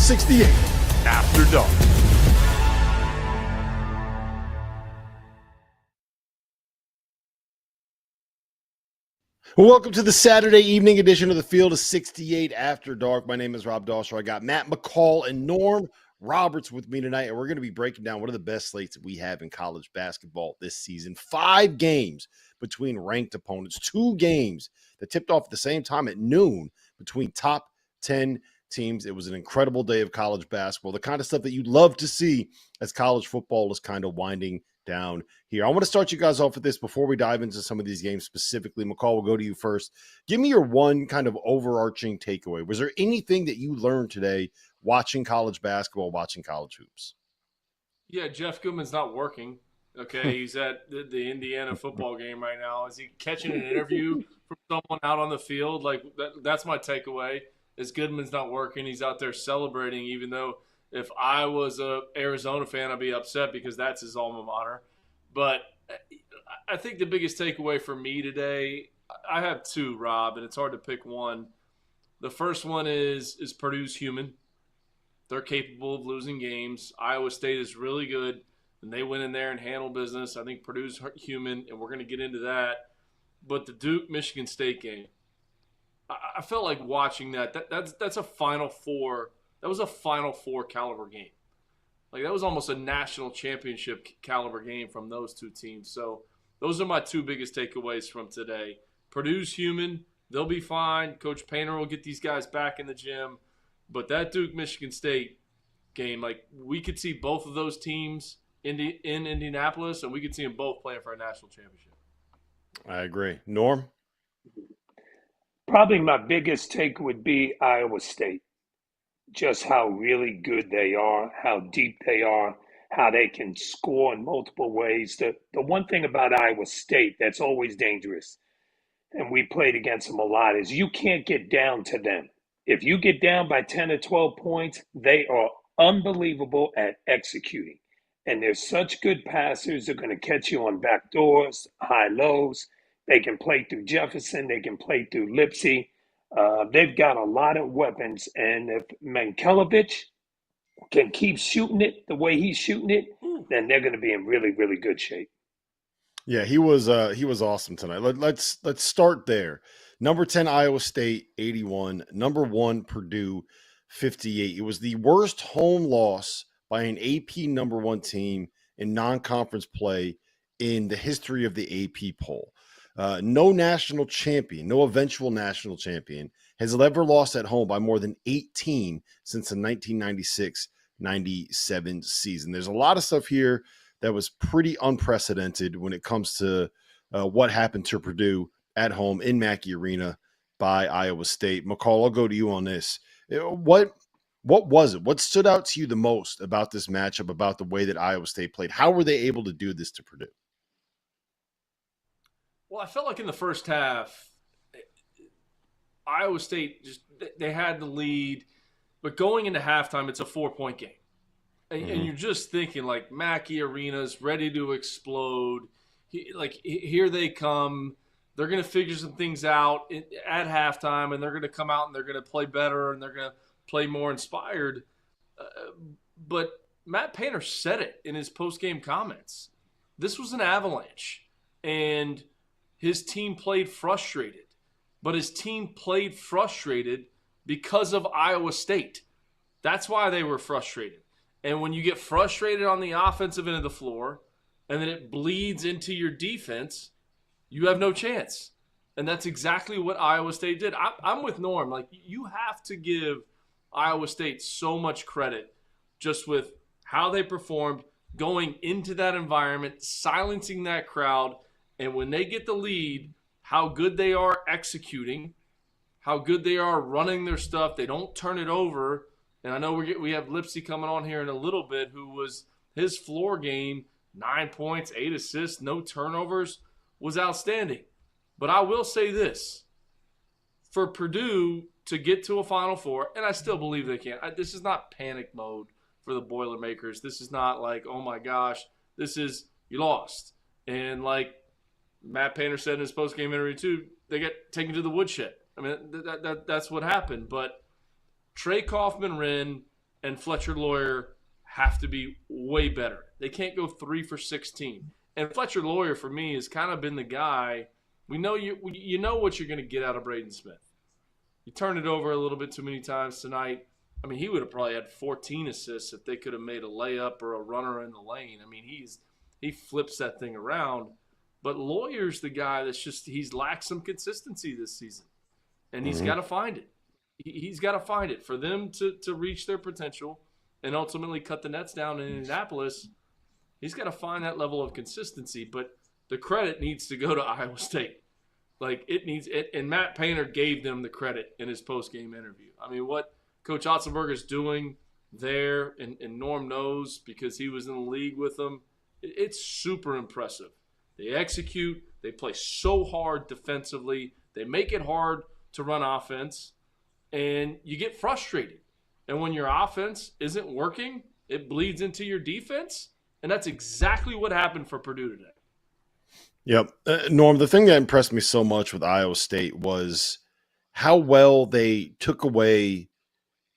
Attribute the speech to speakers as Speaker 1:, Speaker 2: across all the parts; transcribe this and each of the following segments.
Speaker 1: 68 After Dark. Well, welcome to the Saturday evening edition of the Field of 68 After Dark. My name is Rob Dauster. I got Matt McCall and Norm Roberts with me tonight, and we're going to be breaking down one of the best slates that we have in college basketball this season. 5 games between ranked opponents, 2 games that tipped off at the same time at noon between top 10 teams. It was an incredible day of college basketball, the kind of stuff that you'd love to see as college football is kind of winding down here. I want to start you guys off with this before we dive into some of these games specifically. McCall, we'll go to you first. Give me your one kind of overarching takeaway. Was there anything that you learned today watching college basketball, watching college hoops?
Speaker 2: Yeah, Jeff Goodman's not working. Okay, he's at the Indiana football game right now. Is he catching an interview from someone out on the field? Like that's my takeaway. Is Goodman's not working? He's out there celebrating, even though if I was a Arizona fan, I'd be upset because that's his alma mater. But I think the biggest takeaway for me today, I have 2, Rob, and it's hard to pick one. The first one is Purdue's human. They're capable of losing games. Iowa State is really good, and they went in there and handled business. I think Purdue's human, and we're going to get into that. But the Duke-Michigan State game, I felt like watching that's a Final Four. That was a Final Four caliber game. Like that was almost a national championship caliber game from those 2 teams. So those are my 2 biggest takeaways from today. Purdue's human. They'll be fine. Coach Painter will get these guys back in the gym. But that Duke-Michigan State game, like we could see both of those teams in Indianapolis, and we could see them both playing for a national championship.
Speaker 1: I agree. Norm?
Speaker 3: Probably my biggest take would be Iowa State. Just how really good they are, how deep they are, how they can score in multiple ways. The one thing about Iowa State that's always dangerous, and we played against them a lot, is you can't get down to them. If you get down by 10 or 12 points, they are unbelievable at executing. And they're such good passers. They're going to catch you on back doors, high lows. They can play through Jefferson. They can play through Lipsey. They've got a lot of weapons. And if Mankelovich can keep shooting it the way he's shooting it, then they're going to be in really, really good shape.
Speaker 1: Yeah, he was awesome tonight. Let's start there. Number 10, Iowa State, 81. Number 1, Purdue, 58. It was the worst home loss by an AP number 1 team in non-conference play in the history of the AP poll. No national champion, no eventual national champion has ever lost at home by more than 18 since the 1996-97 season. There's a lot of stuff here that was pretty unprecedented when it comes to what happened to Purdue at home in Mackey Arena by Iowa State. McCall, I'll go to you on this. What was it? What stood out to you the most about this matchup, about the way that Iowa State played? How were they able to do this to Purdue?
Speaker 2: Well, I felt like in the first half, Iowa State they had the lead, but going into halftime, it's a 4-point game. And you're just thinking, like, Mackey Arena's ready to explode. Here they come. They're going to figure some things out at halftime, and they're going to come out and they're going to play better and they're going to play more inspired. But Matt Painter said it in his post-game comments. This was an avalanche, and his team played frustrated. But his team played frustrated because of Iowa State. That's why they were frustrated. And when you get frustrated on the offensive end of the floor and then it bleeds into your defense, you have no chance. And that's exactly what Iowa State did. I'm with Norm. Like, you have to give Iowa State so much credit just with how they performed, going into that environment, silencing that crowd, and when they get the lead, how good they are executing, how good they are running their stuff. They don't turn it over. And I know we have Lipsey coming on here in a little bit, who was his floor game, 9 points, 8 assists, no turnovers, was outstanding. But I will say this. For Purdue to get to a Final Four, and I still believe they can. This is not panic mode for the Boilermakers. This is not like, oh my gosh, this is you lost. And like Matt Painter said in his post-game interview too, they get taken to the woodshed. I mean, that's what happened. But Trey Kaufman-Renn and Fletcher Lawyer have to be way better. They can't go 3 for 16. And Fletcher Lawyer, for me, has kind of been the guy. We know you know what you're going to get out of Braden Smith. You turned it over a little bit too many times tonight. I mean, he would have probably had 14 assists if they could have made a layup or a runner in the lane. I mean, he flips that thing around. But Lawyer's the guy that's he's lacked some consistency this season. And he's got to find it. He's got to find it for them to reach their potential and ultimately cut the nets down in Indianapolis. He's got to find that level of consistency, but the credit needs to go to Iowa State. Like it needs it, and Matt Painter gave them the credit in his post-game interview. I mean, what Coach Otzelberger is doing there, and Norm knows because he was in the league with them, it's super impressive. They execute. They play so hard defensively. They make it hard to run offense, and you get frustrated. And when your offense isn't working, it bleeds into your defense, and that's exactly what happened for Purdue today.
Speaker 1: Yep. Norm, the thing that impressed me so much with Iowa State was how well they took away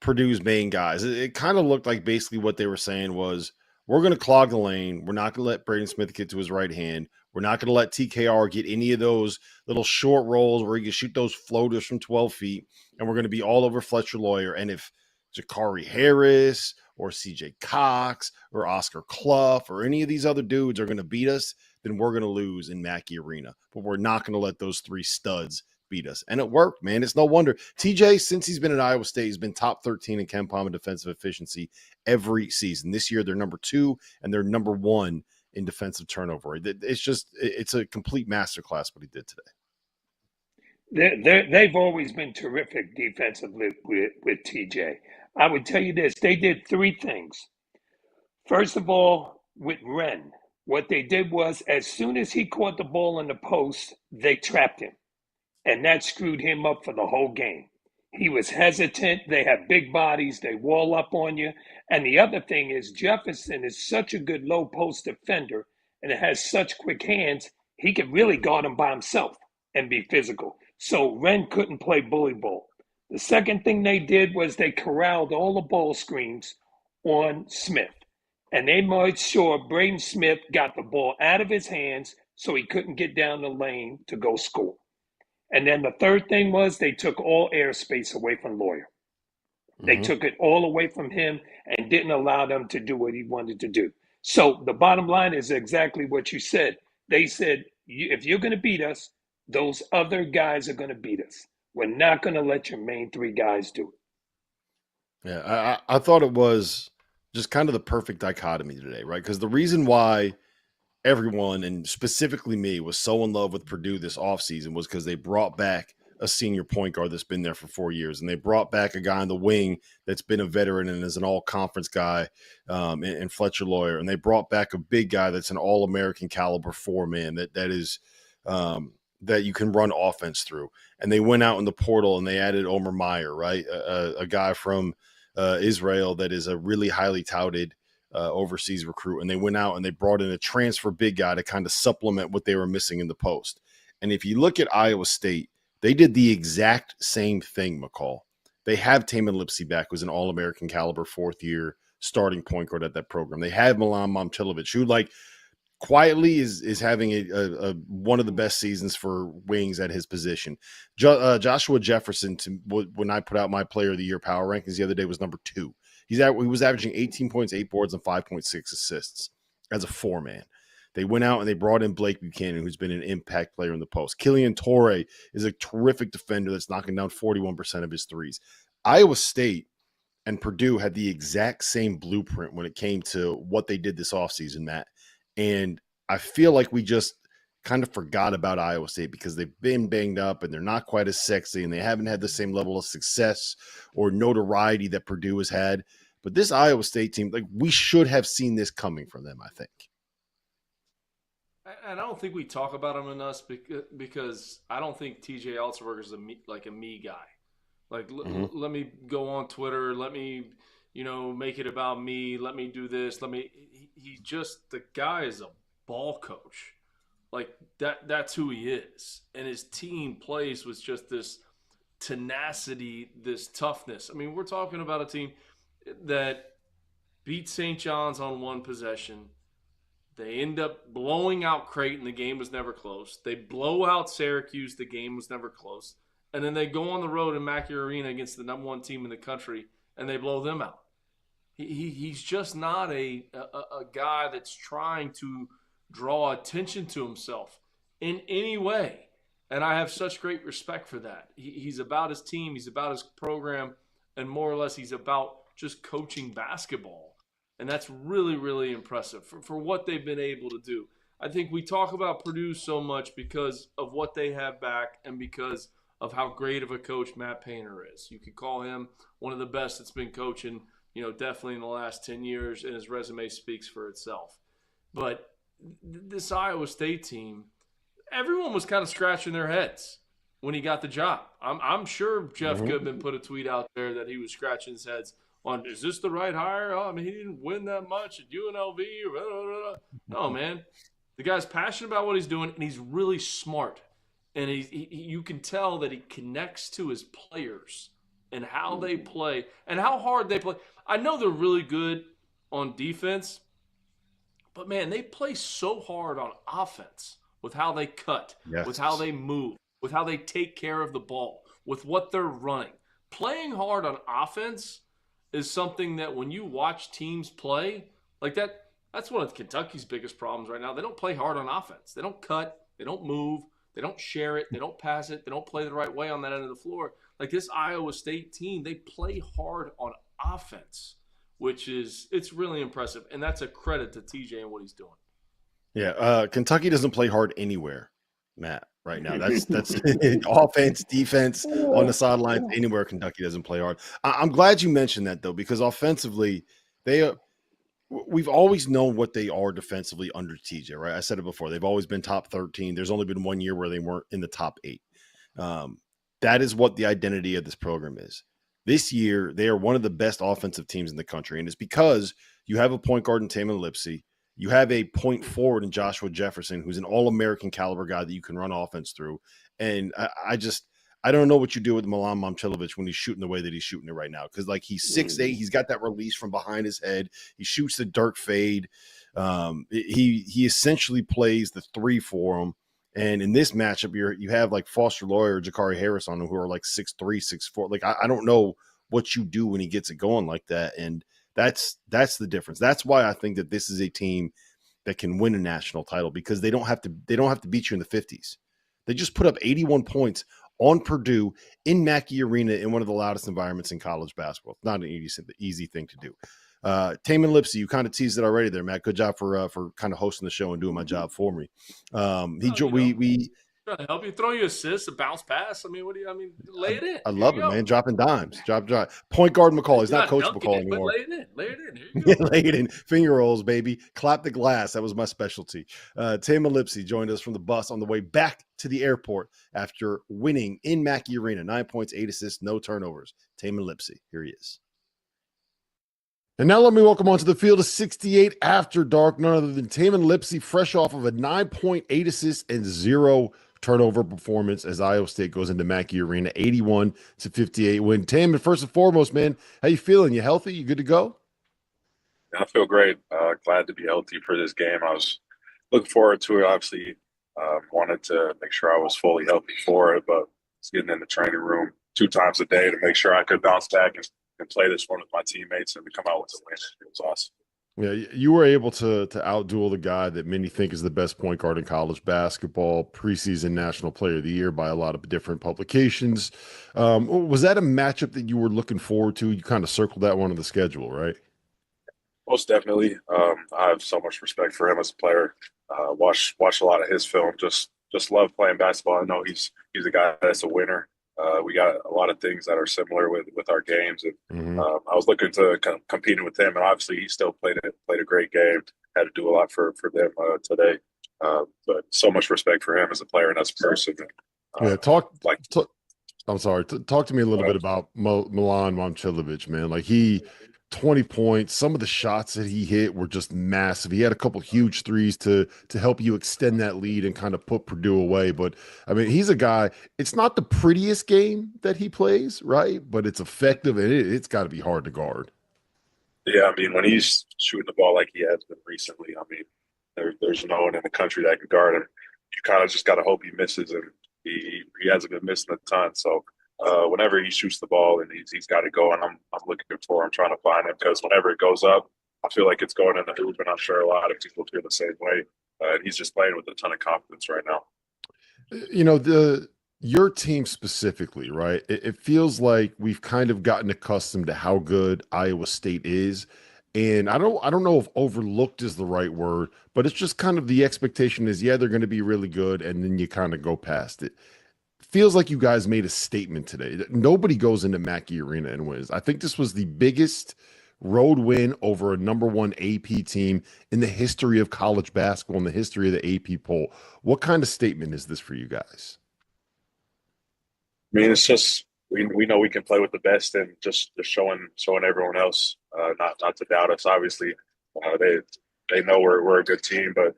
Speaker 1: Purdue's main guys. It kind of looked like basically what they were saying was, we're going to clog the lane. We're not going to let Braden Smith get to his right hand. We're not going to let TKR get any of those little short rolls where he can shoot those floaters from 12 feet. And we're going to be all over Fletcher Lawyer. And if Jakari Harris or CJ Cox or Oscar Clough or any of these other dudes are going to beat us, then we're going to lose in Mackey Arena. But we're not going to let those three studs beat us. And it worked, man. It's no wonder. TJ, since he's been at Iowa State, he's been top 13 in Ken Palm defensive efficiency every season. This year, they're number 2 and they're number 1 in defensive turnover. It's a complete masterclass what he did today.
Speaker 3: They've always been terrific defensively with TJ. I would tell you this. They did 3 things. First of all, with Wren, what they did was as soon as he caught the ball in the post, they trapped him. And that screwed him up for the whole game. He was hesitant. They have big bodies. They wall up on you. And the other thing is Jefferson is such a good low post defender and has such quick hands, he could really guard him by himself and be physical. So Wren couldn't play bully ball. The second thing they did was they corralled all the ball screens on Smith. And they made sure Braden Smith got the ball out of his hands so he couldn't get down the lane to go score. And then the third thing was they took all airspace away from Lawyer. They took it all away from him and didn't allow them to do what he wanted to do. So the bottom line is exactly what you said. They said, if you're going to beat us, those other guys are going to beat us. We're not going to let your main 3 guys do it.
Speaker 1: Yeah, I thought it was just kind of the perfect dichotomy today, right? Because the reason why everyone, and specifically me, was so in love with Purdue this offseason was because they brought back a senior point guard that's been there for 4 years, and they brought back a guy on the wing that's been a veteran and is an all-conference guy in Fletcher Lawyer, and they brought back a big guy that's an all-American caliber 4-man that is that you can run offense through. And they went out in the portal and they added Omer Meyer, right, a guy from Israel that is a really highly touted overseas recruit, and they went out and they brought in a transfer big guy to kind of supplement what they were missing in the post. And if you look at Iowa State, they did the exact same thing, McCall. They have Tamin Lipsey back, who's an all-American caliber 4th-year starting point guard at that program. They have Milan Momcilovic, who quietly is having a one of the best seasons for wings at his position. Joshua Jefferson, when I put out my player of the year power rankings the other day, was number 2. He was averaging 18 points, 8 boards, and 5.6 assists as a 4-man. They went out and they brought in Blake Buchanan, who's been an impact player in the post. Killian Torrey is a terrific defender that's knocking down 41% of his threes. Iowa State and Purdue had the exact same blueprint when it came to what they did this offseason, Matt. And I feel like we just kind of forgot about Iowa State because they've been banged up and they're not quite as sexy and they haven't had the same level of success or notoriety that Purdue has had. But this Iowa State team, we should have seen this coming from them, I think.
Speaker 2: And I don't think we talk about him enough because I don't think TJ Otzelberger is a me guy. Let me go on Twitter. Let me, make it about me. Let me do this. The guy is a ball coach. That's who he is. And his team plays with just this tenacity, this toughness. I mean, we're talking about a team. that beat St. John's on one possession. They end up blowing out Creighton. The game was never close. They blow out Syracuse. The game was never close. And then they go on the road in Mackey Arena against the number one team in the country, and they blow them out. He's just not a guy that's trying to draw attention to himself in any way. And I have such great respect for that. He's about his team. He's about his program. And more or less, he's about just coaching basketball. And that's really, really impressive for what they've been able to do. I think we talk about Purdue so much because of what they have back and because of how great of a coach Matt Painter is. You could call him one of the best that's been coaching, definitely in the last 10 years, and his resume speaks for itself. But this Iowa State team, everyone was kind of scratching their heads when he got the job. I'm sure Jeff Goodman put a tweet out there that he was scratching his heads on, is this the right hire? Oh, I mean, he didn't win that much at UNLV. Blah, blah, blah. No, man. The guy's passionate about what he's doing, and he's really smart. And you can tell that he connects to his players and how they play and how hard they play. I know they're really good on defense, but, man, they play so hard on offense with how they cut, with how they move, with how they take care of the ball, with what they're running. Playing hard on offense is something that when you watch teams play, like that's one of Kentucky's biggest problems right now. They don't play hard on offense. They don't cut. They don't move. They don't share it. They don't pass it. They don't play the right way on that end of the floor. Like this Iowa State team, they play hard on offense, it's really impressive. And that's a credit to TJ and what he's doing.
Speaker 1: Yeah, Kentucky doesn't play hard anywhere, Matt, right now. That's offense, defense, on the sidelines, anywhere Kentucky doesn't play hard. I'm glad you mentioned that, though, because offensively, we've always known what they are defensively under TJ, right? I said it before. They've always been top 13. There's only been 1 year where they weren't in the top 8. That is what the identity of this program is. This year, they are one of the best offensive teams in the country, and it's because you have a point guard in Tamin Lipsey. You have a point forward in Joshua Jefferson, who's an all-American caliber guy that you can run offense through. And I don't know what you do with Milan Momcilovic when he's shooting the way that he's shooting it right now. Because, like, he's 6'8", he's got that release from behind his head. He shoots the Dirk fade. He essentially plays the 3 for him. And in this matchup, you have, like, Foster Loyer or Jakari Harris on him who are, like, 6'3", 6'4". Like, I don't know what you do when he gets it going like that. And that's the difference. That's why I think that this is a team that can win a national title, because they don't have to beat you in the 50s. They just put up 81 points on Purdue in Mackey Arena in one of the loudest environments in college basketball. It's not an easy thing to do. Tamin Lipsey, you kind of teased it already there, Matt. Good job for kind of hosting the show and doing my job for me. We
Speaker 2: trying to help you, throw you assists, a bounce pass. Lay it in.
Speaker 1: I love it, man. Dropping dimes. Drop. Point guard McCall. He's not Coach McCall anymore.
Speaker 2: Lay it in. Here you go.
Speaker 1: Lay it in. Finger rolls, baby. Clap the glass. That was my specialty. Tamin Lipsey joined us from the bus on the way back to the airport after winning in Mackey Arena. 9 points, 8 assists, no turnovers. Tamin Lipsey. Here he is. And now let me welcome onto the field of 68 after dark, none other than Tamin Lipsey, fresh off of a 9.8 assists and 0 turnover performance as Iowa State goes into Mackey Arena, 81-58 win. Tamin, first and foremost, man, how you feeling? You healthy? You good to go?
Speaker 4: I feel great. Glad to be healthy for this game. I was looking forward to it. Obviously, wanted to make sure I was fully healthy for it, but just getting in the training room 2 times a day to make sure I could bounce back and play this one with my teammates and to come out with a win. It was awesome.
Speaker 1: Yeah, you were able to outduel the guy that many think is the best point guard in college basketball, preseason National Player of the Year by a lot of different publications. Was that a matchup that you were looking forward to? You kind of circled that one on the schedule, right?
Speaker 4: Most definitely. I have so much respect for him as a player. Watched a lot of his film. Just love playing basketball. I know he's a guy that's a winner. We got a lot of things that are similar with our games, and I was looking to competing with him, and obviously he still played a great game. Had to do a lot for them today, but so much respect for him as a player and as a person.
Speaker 1: Talk to me a little bit about Milan Momcilovic, man. Like 20 points. Some of the shots that he hit were just massive. He had a couple huge threes to help you extend that lead and kind of put Purdue away. But I mean, he's a guy, it's not the prettiest game that he plays, right? But it's effective, and it's got to be hard to guard.
Speaker 4: Yeah, I mean, when he's shooting the ball like he has been recently, I mean, there's no one in the country that can guard him. You kind of just got to hope he misses, and he hasn't been missing a ton. So whenever he shoots the ball and he's got it going, I'm looking for him, trying to find him, because whenever it goes up, I feel like it's going in the hoop, and I'm sure a lot of people feel the same way. And he's just playing with a ton of confidence right now.
Speaker 1: You know, your team specifically, right? It feels like we've kind of gotten accustomed to how good Iowa State is. And I don't know if overlooked is the right word, but it's just kind of the expectation is, yeah, they're going to be really good, and then you kind of go past it. Feels like you guys made a statement today. Nobody goes into Mackey Arena and wins. I think this was the biggest road win over a #1 AP team in the history of college basketball, in the history of the AP poll. What kind of statement is this for you guys?
Speaker 4: I mean, it's just we know we can play with the best, and just showing everyone else not to doubt us. Obviously, they know we're a good team, but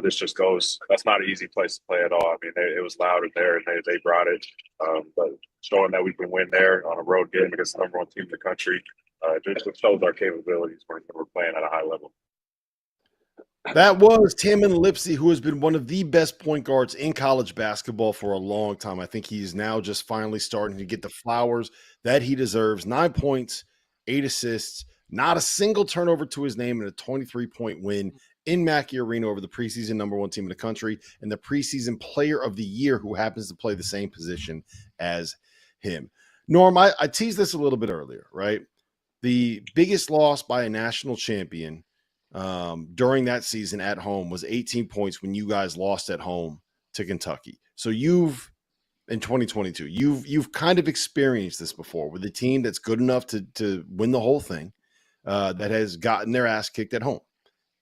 Speaker 4: this just goes. That's not an easy place to play at all. I mean, it was loud in there, and they brought it. But showing that we can win there on a road game against the #1 team in the country, just shows our capabilities when we're playing at a high level.
Speaker 1: That was Tamin Lipsey, who has been one of the best point guards in college basketball for a long time. I think he's now just finally starting to get the flowers that he deserves. 9 points, 8 assists, not a single turnover to his name, and a 23-point win in Mackey Arena over the preseason #1 team in the country and the preseason player of the year, who happens to play the same position as him. Norm, I teased this a little bit earlier, right? The biggest loss by a national champion during that season at home was 18 points when you guys lost at home to Kentucky. So in 2022, you've kind of experienced this before with a team that's good enough to win the whole thing, that has gotten their ass kicked at home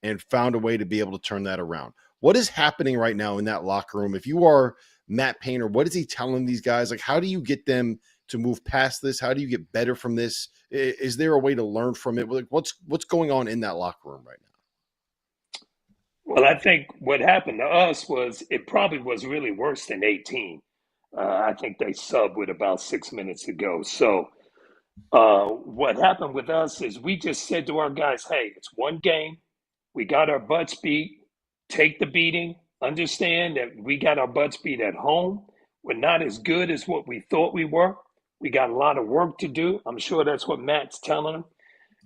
Speaker 1: and found a way to be able to turn that around. What is happening right now in that locker room? If you are Matt Painter, what is he telling these guys? Like, how do you get them to move past this? How do you get better from this? Is there a way to learn from it? Like, what's going on in that locker room right now?
Speaker 3: Well, I think what happened to us was it probably was really worse than 18. I think they subbed with about 6 minutes to go. So what happened with us is we just said to our guys, hey, it's one game. We got our butts beat. Take the beating. Understand that we got our butts beat at home. We're not as good as what we thought we were. We got a lot of work to do. I'm sure that's what Matt's telling them.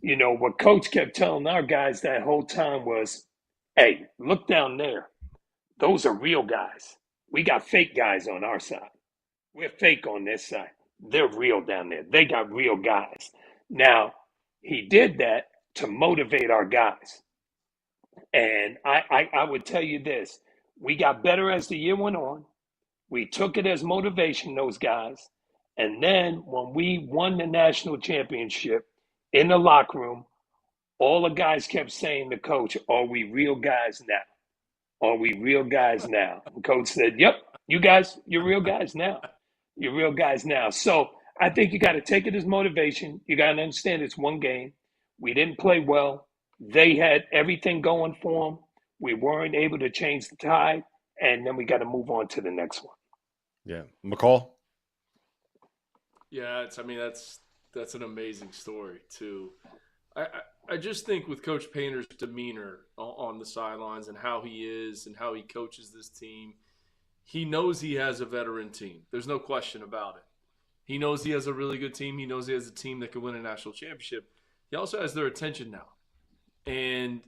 Speaker 3: You know, what Coach kept telling our guys that whole time was, hey, look down there. Those are real guys. We got fake guys on our side. We're fake on this side. They're real down there. They got real guys. Now, he did that to motivate our guys. And I would tell you this. We got better as the year went on. We took it as motivation, those guys. And then when we won the national championship in the locker room, all the guys kept saying to Coach, are we real guys now? Are we real guys now? And Coach said, yep, you guys, you're real guys now. You're real guys now. So I think you got to take it as motivation. You got to understand it's one game. We didn't play well. They had everything going for them. We weren't able to change the tide. And then we got to move on to the next one.
Speaker 1: Yeah. McCall?
Speaker 2: Yeah, that's an amazing story too. I just think with Coach Painter's demeanor on the sidelines and how he is and how he coaches this team, he knows he has a veteran team. There's no question about it. He knows he has a really good team. He knows he has a team that can win a national championship. He also has their attention now. And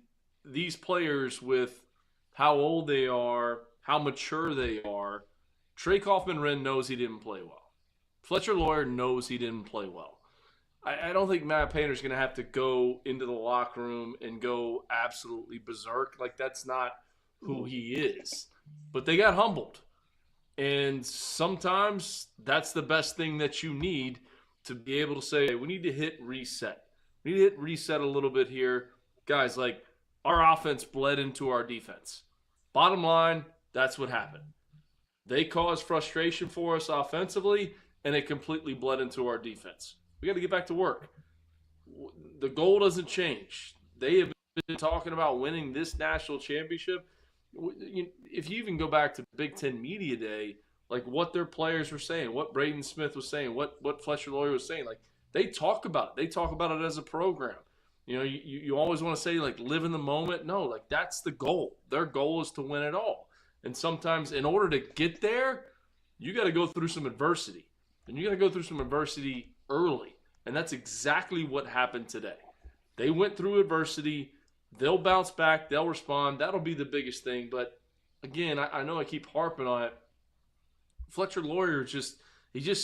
Speaker 2: these players, with how old they are, how mature they are, Trey Kaufman-Renn knows he didn't play well. Fletcher Lawyer knows he didn't play well. I don't think Matt Painter's going to have to go into the locker room and go absolutely berserk. Like, that's not who he is. But they got humbled. And sometimes that's the best thing that you need to be able to say, hey, we need to hit reset. We need to hit reset a little bit here. Guys, like, our offense bled into our defense. Bottom line, that's what happened. They caused frustration for us offensively, and it completely bled into our defense. We got to get back to work. The goal doesn't change. They have been talking about winning this national championship. If you even go back to Big Ten Media Day, like what their players were saying, what Braden Smith was saying, what Fletcher Lawyer was saying, like they talk about it. They talk about it as a program. You know, you always want to say, like, live in the moment. No, like, that's the goal. Their goal is to win it all. And sometimes in order to get there, you got to go through some adversity. And you got to go through some adversity early. And that's exactly what happened today. They went through adversity. They'll bounce back. They'll respond. That'll be the biggest thing. But, again, I know I keep harping on it. Fletcher Loyer just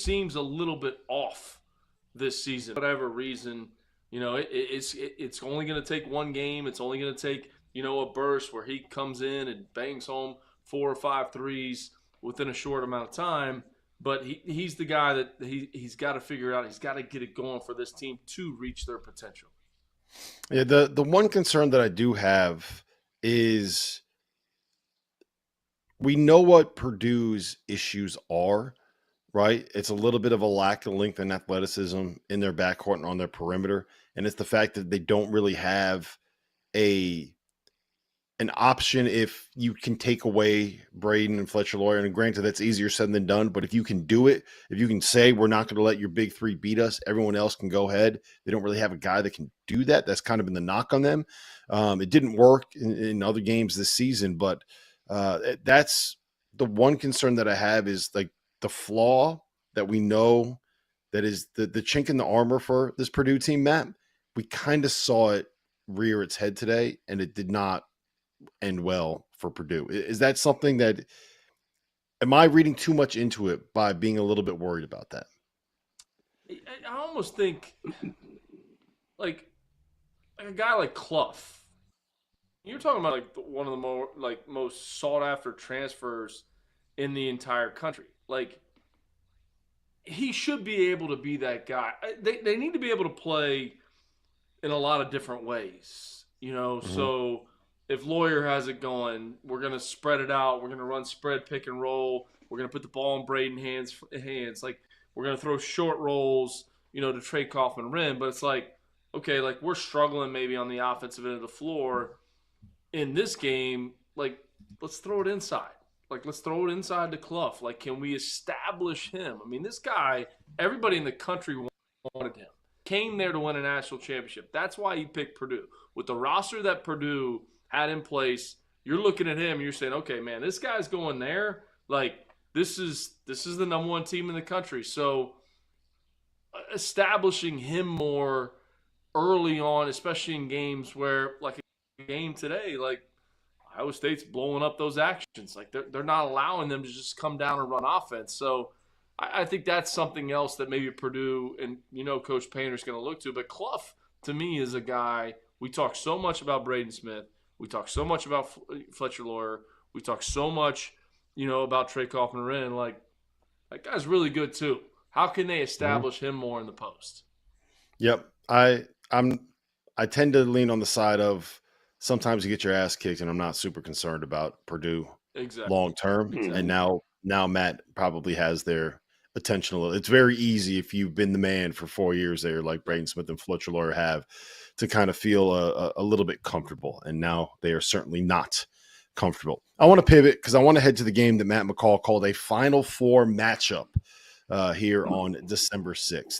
Speaker 2: seems a little bit off this season. For whatever reason, you know, it's only going to take one game. It's only going to take, you know, a burst where he comes in and bangs home 4 or 5 threes within a short amount of time. But he's the guy that he's got to figure out. He's got to get it going for this team to reach their potential.
Speaker 1: Yeah, the one concern that I do have is we know what Purdue's issues are, right? It's a little bit of a lack of length and athleticism in their backcourt and on their perimeter. And it's the fact that they don't really have an option if you can take away Braden and Fletcher Loyer. And granted, that's easier said than done. But if you can do it, if you can say we're not going to let your big three beat us, everyone else can go ahead. They don't really have a guy that can do that. That's kind of been the knock on them. It didn't work in other games this season, but that's the one concern that I have is like the flaw that we know that is the chink in the armor for this Purdue team, Matt. We kind of saw it rear its head today, and it did not end well for Purdue. Is that something that – am I reading too much into it by being a little bit worried about that?
Speaker 2: I almost think like a guy like Clough. You're talking about like one of the most sought after transfers in the entire country. Like he should be able to be that guy. They need to be able to play in a lot of different ways, you know. Mm-hmm. So if Loyer has it going, we're going to spread it out. We're going to run spread pick and roll. We're going to put the ball in Braden's hands. Like we're going to throw short rolls, you know, to Trey Kaufman rim. But it's like, okay, like we're struggling maybe on the offensive end of the floor. In this game, like, let's throw it inside. Like, let's throw it inside to Clough. Like, can we establish him? I mean, this guy, everybody in the country wanted him. Came there to win a national championship. That's why he picked Purdue. With the roster that Purdue had in place, you're looking at him and you're saying, okay, man, this guy's going there. Like, this is the number one team in the country. So, establishing him more early on, especially in games where, like, game today, like Iowa State's blowing up those actions. Like they're not allowing them to just come down and run offense. So I think that's something else that maybe Purdue and, you know, Coach Painter's going to look to. But Clough, to me, is a guy, we talk so much about Braden Smith. We talk so much about Fletcher Loyer. We talk so much, you know, about Trey Kaufman-Renn. Like, that guy's really good too. How can they establish him more in the post?
Speaker 1: Yep. I tend to lean on the side of sometimes you get your ass kicked, and I'm not super concerned about Purdue long term. Exactly. And now Matt probably has their attention a little. It's very easy if you've been the man for 4 years there, like Braden Smith and Fletcher Loyer have, to kind of feel a little bit comfortable. And now they are certainly not comfortable. I want to pivot because I want to head to the game that Matt McCall called a Final Four matchup here on December 6th.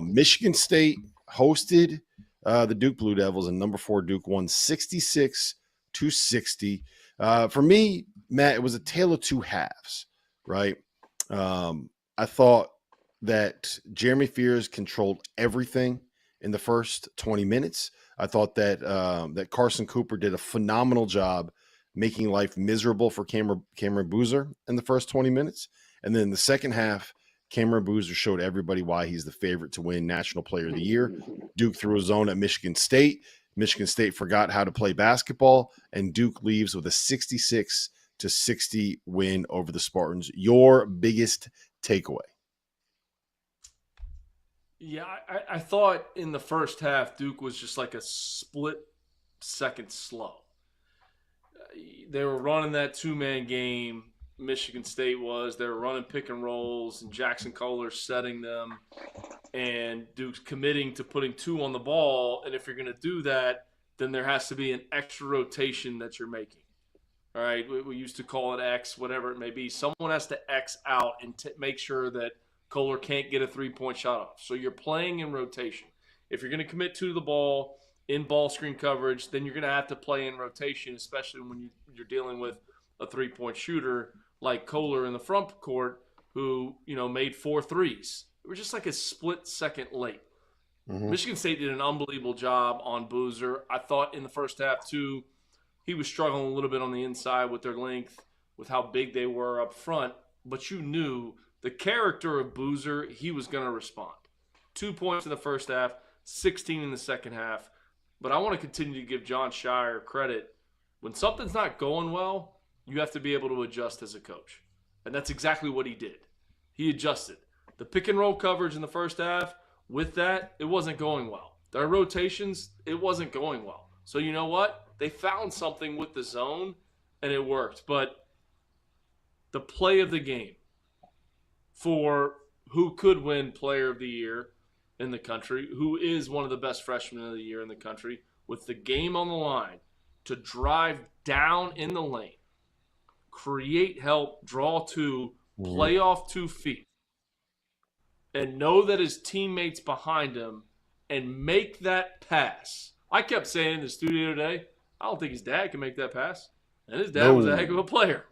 Speaker 1: Michigan State hosted the Duke Blue Devils, and number 4 Duke won 66-60. For me, Matt, it was a tale of two halves, right? I thought that Jeremy Fears controlled everything in the first 20 minutes. I thought that that Carson Cooper did a phenomenal job making life miserable for Cameron Boozer in the first 20 minutes. And then the second half, Cameron Boozer showed everybody why he's the favorite to win National Player of the Year. Duke threw a zone at Michigan State. Michigan State forgot how to play basketball, and Duke leaves with a 66-60 win over the Spartans. Your biggest takeaway?
Speaker 2: Yeah, I thought in the first half, Duke was just like a split second slow. They were running that two-man game. Michigan State was. They were running pick and rolls, and Jackson Kohler setting them, and Duke's committing to putting 2 on the ball. And if you're going to do that, then there has to be an extra rotation that you're making. All right, we used to call it X, whatever it may be. Someone has to X out and make sure that Kohler can't get a 3-point shot off. So you're playing in rotation. If you're going to commit 2 to the ball, in ball screen coverage, then you're going to have to play in rotation, especially when you're dealing with a three-point shooter like Kohler in the front court who, made 4 threes. It was just like a split second late.
Speaker 1: Mm-hmm.
Speaker 2: Michigan State did an unbelievable job on Boozer. I thought in the first half, too, he was struggling a little bit on the inside with their length, with how big they were up front. But you knew the character of Boozer, he was going to respond. 2 points in the first half, 16 in the second half. But I want to continue to give Jon Scheyer credit. When something's not going well, you have to be able to adjust as a coach. And that's exactly what he did. He adjusted. The pick and roll coverage in the first half, with that, it wasn't going well. Their rotations, it wasn't going well. So you know what? They found something with the zone, and it worked. But the play of the game for who could win Player of the Year in the country, who is one of the best freshmen of the year in the country, with the game on the line, to drive down in the lane, create help, draw 2, play off 2 feet, and know that his teammates behind him and make that pass. I kept saying in the studio today, I don't think his dad can make that pass. And his dad was a heck of a player.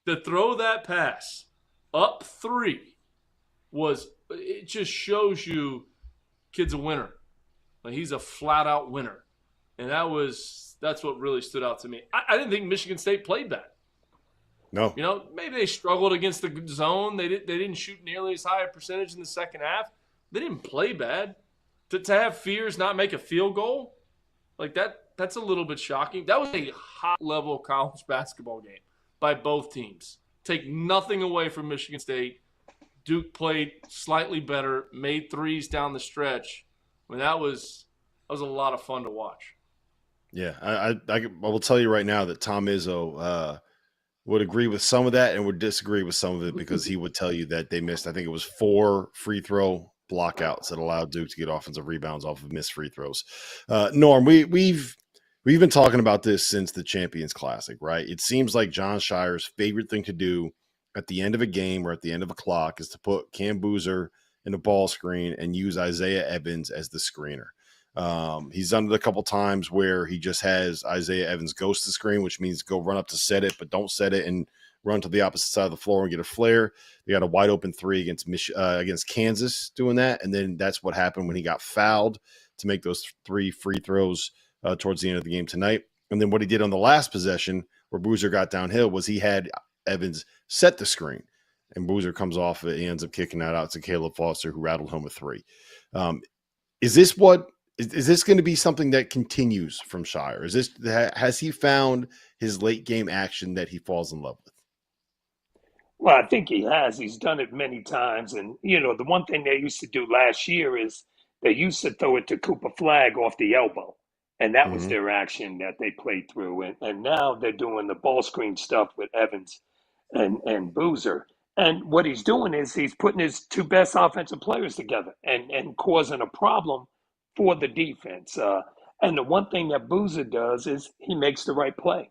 Speaker 2: To throw that pass up 3 it just shows you kid's a winner. Like, he's a flat-out winner. And that's what really stood out to me. I didn't think Michigan State played bad.
Speaker 1: No.
Speaker 2: Maybe they struggled against the zone. They didn't shoot nearly as high a percentage in the second half. They didn't play bad. To have Fears not make a field goal, like that's a little bit shocking. That was a high-level college basketball game by both teams. Take nothing away from Michigan State. Duke played slightly better, made threes down the stretch. I mean, that was a lot of fun to watch.
Speaker 1: Yeah, I will tell you right now that Tom Izzo would agree with some of that and would disagree with some of it, because he would tell you that they missed, I think it was 4 free throw blockouts that allowed Duke to get offensive rebounds off of missed free throws. Norm, we've been talking about this since the Champions Classic, right? It seems like Jon Scheyer's favorite thing to do at the end of a game or at the end of a clock is to put Cam Boozer in a ball screen and use Isaiah Evans as the screener. He's done it a couple times where he just has Isaiah Evans ghost the screen, which means go run up to set it, but don't set it and run to the opposite side of the floor and get a flare. They got a wide open 3 against Kansas doing that. And then that's what happened when he got fouled to make those 3 free throws towards the end of the game tonight. And then what he did on the last possession where Boozer got downhill was he had Evans set the screen, and Boozer comes off it. He ends up kicking that out to Caleb Foster, who rattled home a 3. Is this going to be something that continues from Scheyer? Has he found his late game action that he falls in love with?
Speaker 3: Well, I think he has. He's done it many times. And, the one thing they used to do last year is they used to throw it to Cooper Flagg off the elbow. And that was their action that they played through. And now they're doing the ball screen stuff with Evans and Boozer. And what he's doing is he's putting his 2 best offensive players together and causing a problem for the defense. And the one thing that Boozer does is he makes the right play.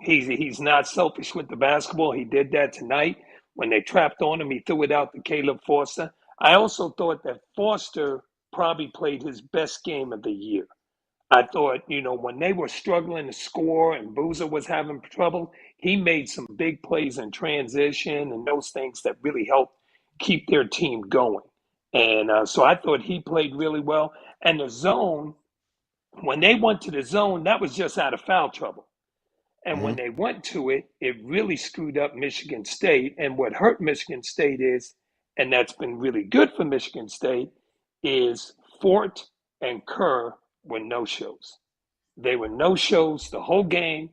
Speaker 3: He's not selfish with the basketball. He did that tonight. When they trapped on him, he threw it out to Caleb Foster. I also thought that Foster probably played his best game of the year. I thought, when they were struggling to score and Boozer was having trouble, he made some big plays in transition and those things that really helped keep their team going. And so I thought he played really well. And the zone, when they went to the zone, that was just out of foul trouble. And when they went to it, it really screwed up Michigan State. And what hurt Michigan State is, and that's been really good for Michigan State, is Fort and Kerr were no-shows. They were no-shows the whole game.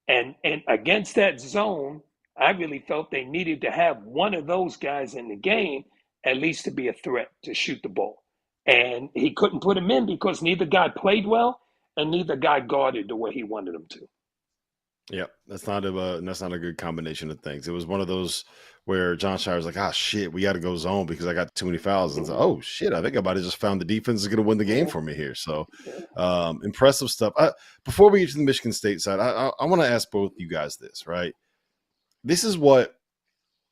Speaker 3: And against that zone, I really felt they needed to have one of those guys in the game, at least to be a threat to shoot the ball. And he couldn't put him in because neither guy played well and neither guy guarded the way he wanted him to.
Speaker 1: Yeah, that's not a good combination of things. It was one of those where Jon Scheyer was like, shit, we got to go zone because I got too many fouls. And oh shit, I think I might have just found the defense is going to win the game for me here. So impressive stuff. Before we get to the Michigan State side, I want to ask both you guys this, right? This is what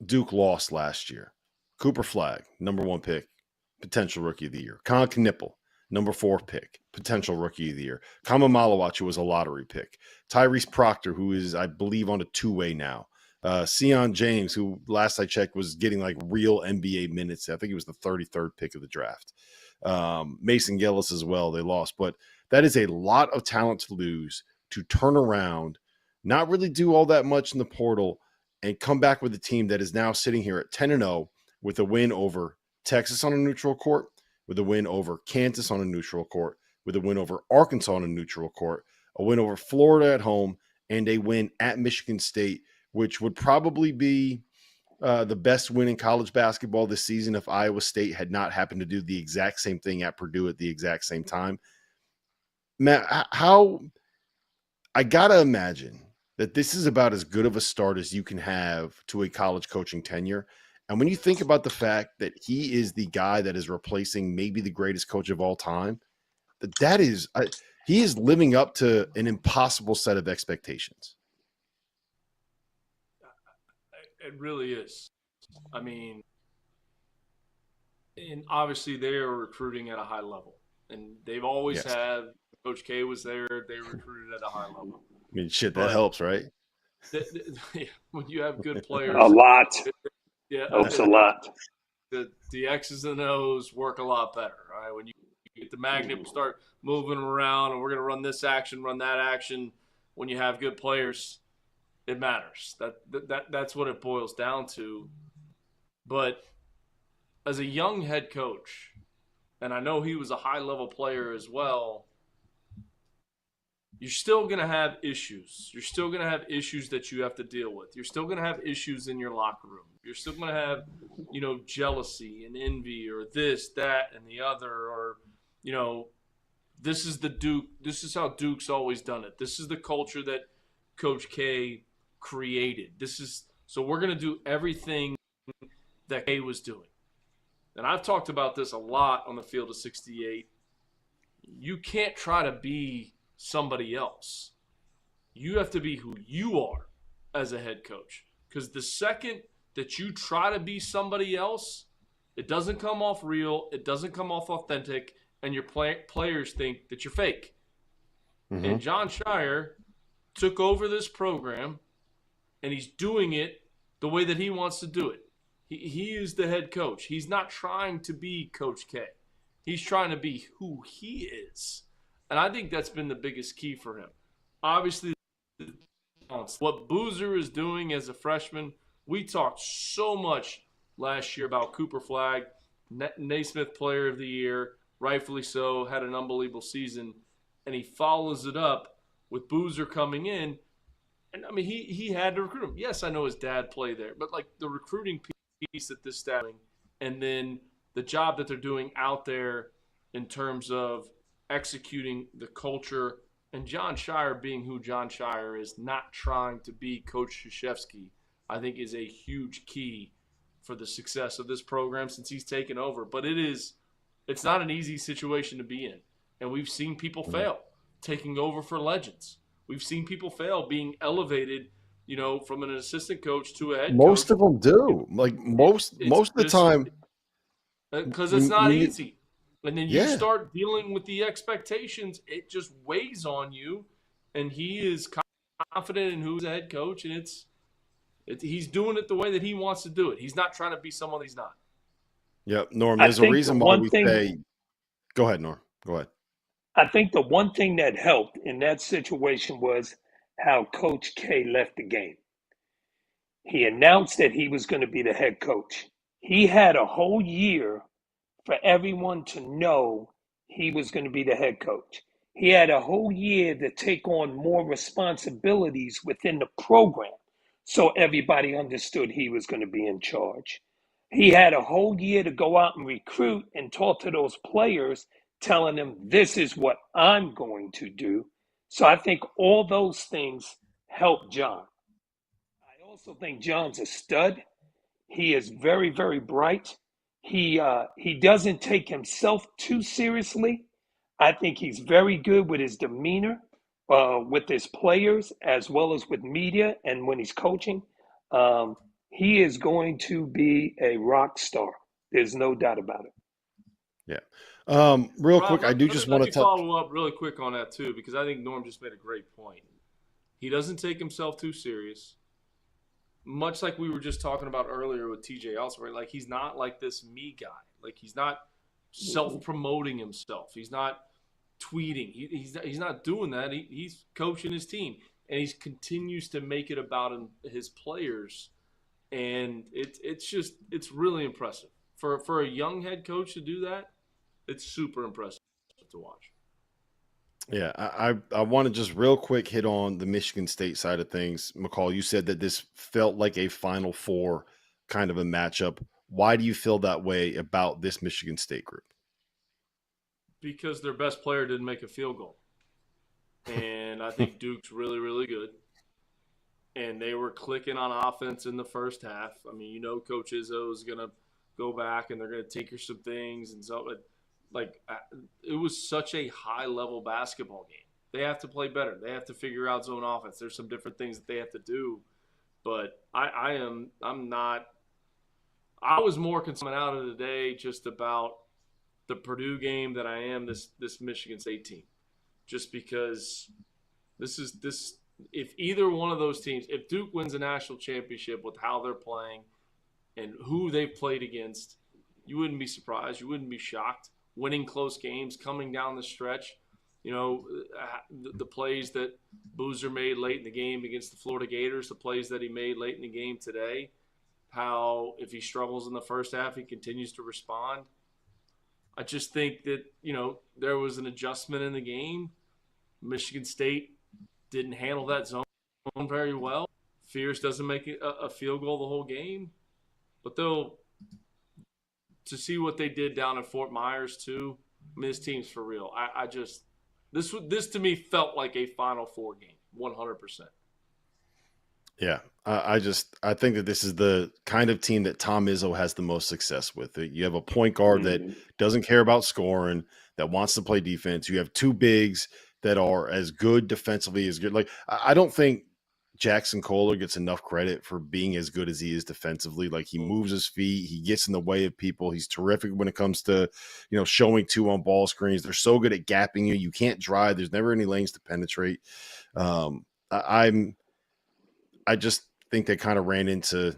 Speaker 1: Duke lost last year. Cooper Flagg, number 1 pick, potential rookie of the year. Con Knippel, number 4 pick, potential rookie of the year. Kama Malawach, who was a lottery pick. Tyrese Proctor, who is, I believe, on a 2-way now. Sion James, who last I checked was getting like real NBA minutes. I think he was the 33rd pick of the draft. Mason Gillis as well. They lost, but that is a lot of talent to lose, to turn around, not really do all that much in the portal, and come back with a team that is now sitting here at 10-0 with a win over Texas on a neutral court, with a win over Kansas on a neutral court, with a win over Arkansas on a neutral court, a win over Florida at home, and a win at Michigan State, which would probably be the best win in college basketball this season if Iowa State had not happened to do the exact same thing at Purdue at the exact same time. Matt, how I got to imagine that this is about as good of a start as you can have to a college coaching tenure. And when you think about the fact that he is the guy that is replacing maybe the greatest coach of all time, that is he is living up to an impossible set of expectations.
Speaker 2: It really is. I mean, and obviously they are recruiting at a high level, and they've always had. Coach K was there; they recruited at a high level.
Speaker 1: I mean, shit, that helps, right?
Speaker 2: When you have good players,
Speaker 3: a lot.
Speaker 2: Helps
Speaker 3: a lot.
Speaker 2: The X's and O's work a lot better, right? When you get the magnet, start moving around, and we're going to run this action, run that action. When you have good players, it matters. That's what it boils down to. But as a young head coach, and I know he was a high-level player as well, you're still going to have issues. You're still going to have issues that you have to deal with. You're still going to have issues in your locker room. You're still going to have, jealousy and envy or this, that, and the other. Or, this is the Duke. This is how Duke's always done it. This is the culture that Coach K created. So we're going to do everything that K was doing. And I've talked about this a lot on the field of 68. You can't try to be somebody else. You have to be who you are as a head coach. Because the second that you try to be somebody else, it doesn't come off real, it doesn't come off authentic, and your players think that you're fake. Mm-hmm. And Jon Scheyer took over this program, and he's doing it the way that he wants to do it. He is the head coach. He's not trying to be Coach K. He's trying to be who he is. And I think that's been the biggest key for him. Obviously, what Boozer is doing as a freshman, we talked so much last year about Cooper Flagg, Naismith Player of the Year, rightfully so, had an unbelievable season, and he follows it up with Boozer coming in. And, I mean, he had to recruit him. Yes, I know his dad played there, but, like, the recruiting piece that this staff, and then the job that they're doing out there in terms of executing the culture, and Jon Scheyer being who Jon Scheyer is, not trying to be Coach Krzyzewski, I think is a huge key for the success of this program since he's taken over. But it's not an easy situation to be in. And we've seen people fail taking over for legends. We've seen people fail being elevated, from an assistant coach to a head coach.
Speaker 1: Most of them do. Like most of the time.
Speaker 2: Because it's not easy. And then you start dealing with the expectations, it just weighs on you. And he is confident in who's a head coach, and he's doing it the way that he wants to do it. He's not trying to be someone he's not.
Speaker 1: Yep, Norm, there's a reason why we say – go ahead, Norm. Go ahead.
Speaker 3: I think the one thing that helped in that situation was how Coach K left the game. He announced that he was going to be the head coach. He had a whole year for everyone to know he was going to be the head coach. He had a whole year to take on more responsibilities within the program so everybody understood he was going to be in charge. He had a whole year to go out and recruit and talk to those players, telling them, this is what I'm going to do. So I think all those things help Jon. I also think Jon's a stud. He is very, very bright. He doesn't take himself too seriously. I think he's very good with his demeanor, with his players, as well as with media and when he's coaching. He is going to be a rock star. There's no doubt about it.
Speaker 1: Yeah. Real
Speaker 2: Rob,
Speaker 1: quick, I do just want to
Speaker 2: follow up really quick on that too, because I think Norm just made a great point. He doesn't take himself too serious. Much like we were just talking about earlier with TJ also, right? Like, he's not like this me guy. Like, he's not self-promoting himself. He's not tweeting. He's not doing that. He's coaching his team, and he continues to make it about his players. And it's really impressive for a young head coach to do that. It's super impressive to watch.
Speaker 1: Yeah, I want to just real quick hit on the Michigan State side of things. McCall, you said that this felt like a Final Four kind of a matchup. Why do you feel that way about this Michigan State group?
Speaker 2: Because their best player didn't make a field goal. And I think Duke's really, really good. And they were clicking on offense in the first half. I mean, Coach Izzo is going to go back and they're going to tinker some things. And so, it was such a high-level basketball game. They have to play better. They have to figure out zone offense. There's some different things that they have to do. But I was more concerned out of the day just about the Purdue game than I am this Michigan State team. Just because if either one of those teams, if Duke wins a national championship with how they're playing and who they've played against, you wouldn't be surprised. You wouldn't be shocked. Winning close games, coming down the stretch. The plays that Boozer made late in the game against the Florida Gators, the plays that he made late in the game today, how if he struggles in the first half, he continues to respond. I just think that, there was an adjustment in the game. Michigan State didn't handle that zone very well. Fierce doesn't make a field goal the whole game. But to see what they did down in Fort Myers too, I mean, this team's for real. This to me felt like a Final Four game, 100%.
Speaker 1: Yeah, I think that this is the kind of team that Tom Izzo has the most success with. You have a point guard that doesn't care about scoring, that wants to play defense. You have two bigs that are as good defensively as good. Like, I don't think Jackson Kohler gets enough credit for being as good as he is defensively. Like, he moves his feet, he gets in the way of people. He's terrific when it comes to, showing two on ball screens. They're so good at gapping you. You can't drive. There's never any lanes to penetrate. I just think they kind of ran into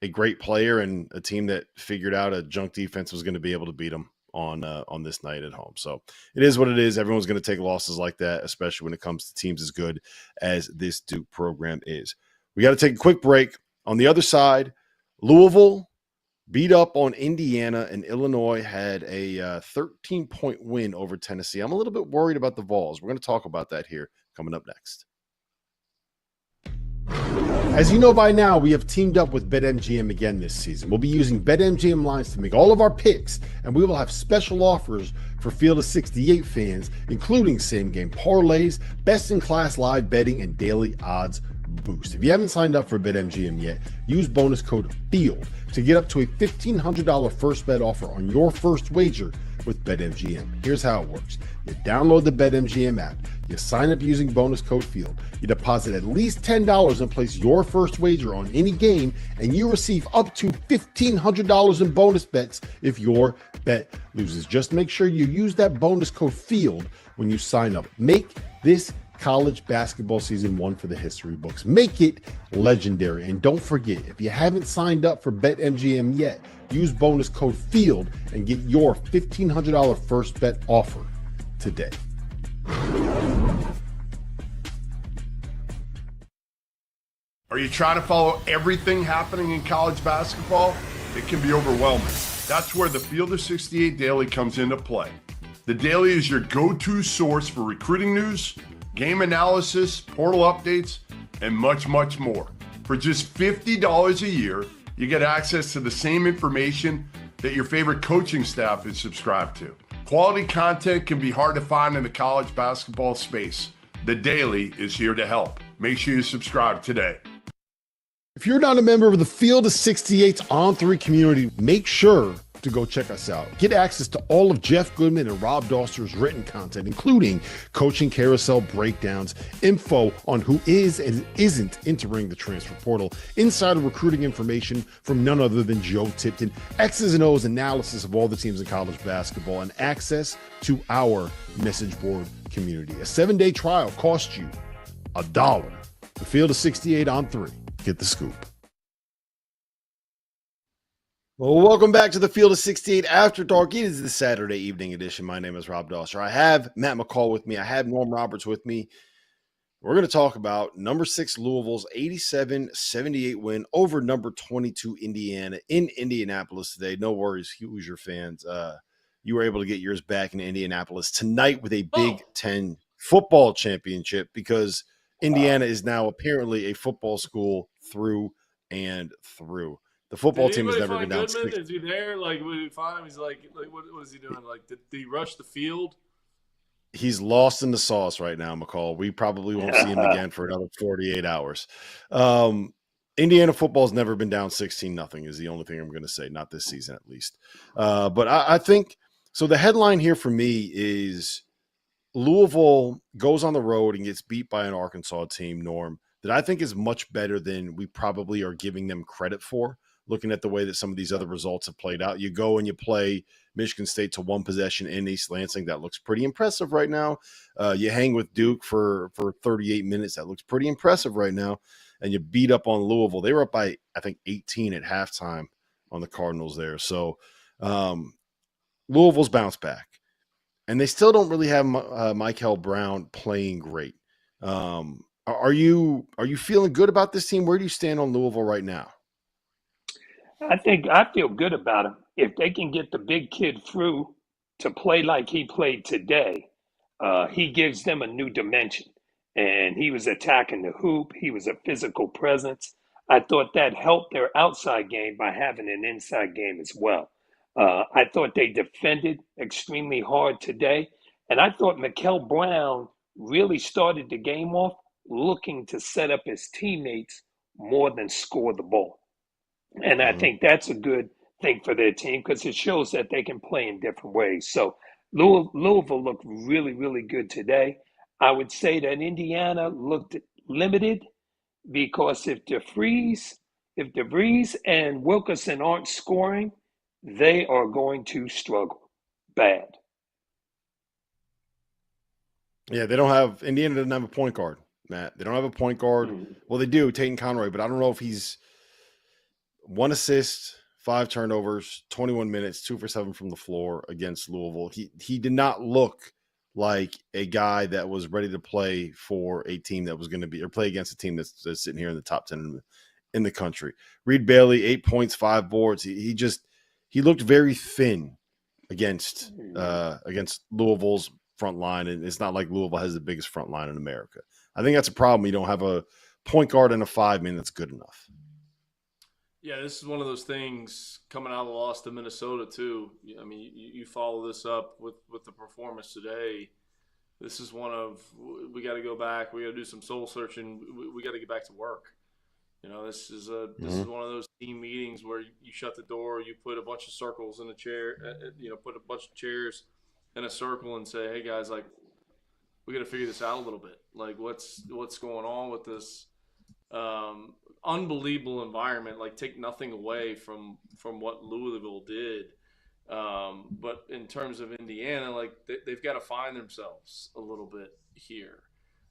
Speaker 1: a great player and a team that figured out a junk defense was going to be able to beat them on this night at home. So it is what it is. Everyone's going to take losses like that, especially when it comes to teams as good as this Duke program is. We got to take a quick break. On the other side, Louisville beat up on Indiana, and Illinois had a 13-point win over Tennessee. I'm a little bit worried about the Vols. We're going to talk about that here coming up next. As you know by now, we have teamed up with BetMGM again this season. We'll be using BetMGM lines to make all of our picks, and we will have special offers for Field of 68 fans, including same-game parlays, best-in-class live betting, and daily odds boost. If you haven't signed up for BetMGM yet, use bonus code FIELD to get up to a $1,500 first bet offer on your first wager with BetMGM. Here's how it works. You download the BetMGM app. You sign up using bonus code FIELD. You deposit at least $10 and place your first wager on any game, and you receive up to $1,500 in bonus bets if your bet loses. Just make sure you use that bonus code FIELD when you sign up. Make this college basketball season one for the history books. Make it legendary. And don't forget, if you haven't signed up for BetMGM yet, use bonus code FIELD and get your $1,500 first bet offer today.
Speaker 5: Are you trying to follow everything happening in college basketball? It can be overwhelming. That's where the Field of 68 Daily comes into play. The Daily is your go-to source for recruiting news, game analysis, portal updates, and much, much more. For just $50 a year, you get access to the same information that your favorite coaching staff is subscribed to. Quality content can be hard to find in the college basketball space. The Daily is here to help. Make sure you subscribe today.
Speaker 1: If you're not a member of the Field of 68's On3 community, make sure to go check us out. Get access to all of Jeff Goodman and Rob Dauster's written content, including coaching carousel breakdowns, info on who is and isn't entering the transfer portal, insider recruiting information from none other than Joe Tipton, X's and O's analysis of all the teams in college basketball, and access to our message board community. A 7-day trial costs you $1. The field is 68 on 3. Get the scoop. Well, welcome back to the Field of 68 After Dark. It is the Saturday evening edition. My name is Rob Dauster. I have Matt McCall with me. I have Norm Roberts with me. We're going to talk about number 6 Louisville's 87-78 win over number 22 Indiana in Indianapolis today. No worries, Hoosier fans. You were able to get yours back in Indianapolis tonight with a Big Ten football championship because Indiana is now apparently a football school through and through. The football team has never been down.
Speaker 2: Goodman? Is he there? Like, when we find him, he's like what is he doing? Like, did he rush the field?
Speaker 1: He's lost in the sauce right now, McCall. We probably won't see him again for another 48 hours. Indiana football's never been down 16-0 is the only thing I'm going to say. Not this season, at least. But I think – so the headline here for me is Louisville goes on the road and gets beat by an Arkansas team, Norm, that I think is much better than we probably are giving them credit for. Looking at the way that some of these other results have played out, you go and you play Michigan State to one possession in East Lansing. That looks pretty impressive right now. You hang with Duke for 38 minutes. That looks pretty impressive right now. And you beat up on Louisville. They were up by, I think, 18 at halftime on the Cardinals there. So Louisville's bounced back. And they still don't really have Michael Brown playing great. Are you feeling good about this team? Where do you stand on Louisville right now?
Speaker 3: I feel good about him. If they can get the big kid through to play like he played today, he gives them a new dimension. And he was attacking the hoop. He was a physical presence. I thought that helped their outside game by having an inside game as well. I thought they defended extremely hard today. And I thought McCall Brown really started the game off looking to set up his teammates more than score the ball. And I think that's a good thing for their team because it shows that they can play in different ways. So Louisville looked really, really good today. I would say that Indiana looked limited because if DeVries and Wilkerson aren't scoring, they are going to struggle bad.
Speaker 1: Yeah, Indiana doesn't have a point guard, Matt. They don't have a point guard. Mm-hmm. Well, they do, Tatin Conroy, but I don't know if he's 1 assist, 5 turnovers, 21 minutes, 2 for 7 from the floor against Louisville. He did not look like a guy that was ready to play for a team that was going to be, or play against a team that's sitting here in the top 10 in the country. Reed Bailey, 8 points, 5 boards. He looked very thin against Louisville's front line, and it's not like Louisville has the biggest front line in America. I think that's a problem. You don't have a point guard and a 5-man that's good enough.
Speaker 2: Yeah, this is one of those things coming out of the loss to Minnesota, too. I mean, you follow this up with the performance today. This is one of – we got to go back. We got to do some soul searching. We got to get back to work. You know, this is one of those team meetings where you shut the door, you put a bunch of circles in a chair, put a bunch of chairs in a circle and say, hey, guys, like, we got to figure this out a little bit. Like, what's going on with this unbelievable environment? Like, take nothing away from what Louisville did. But in terms of Indiana, like, they've got to find themselves a little bit here.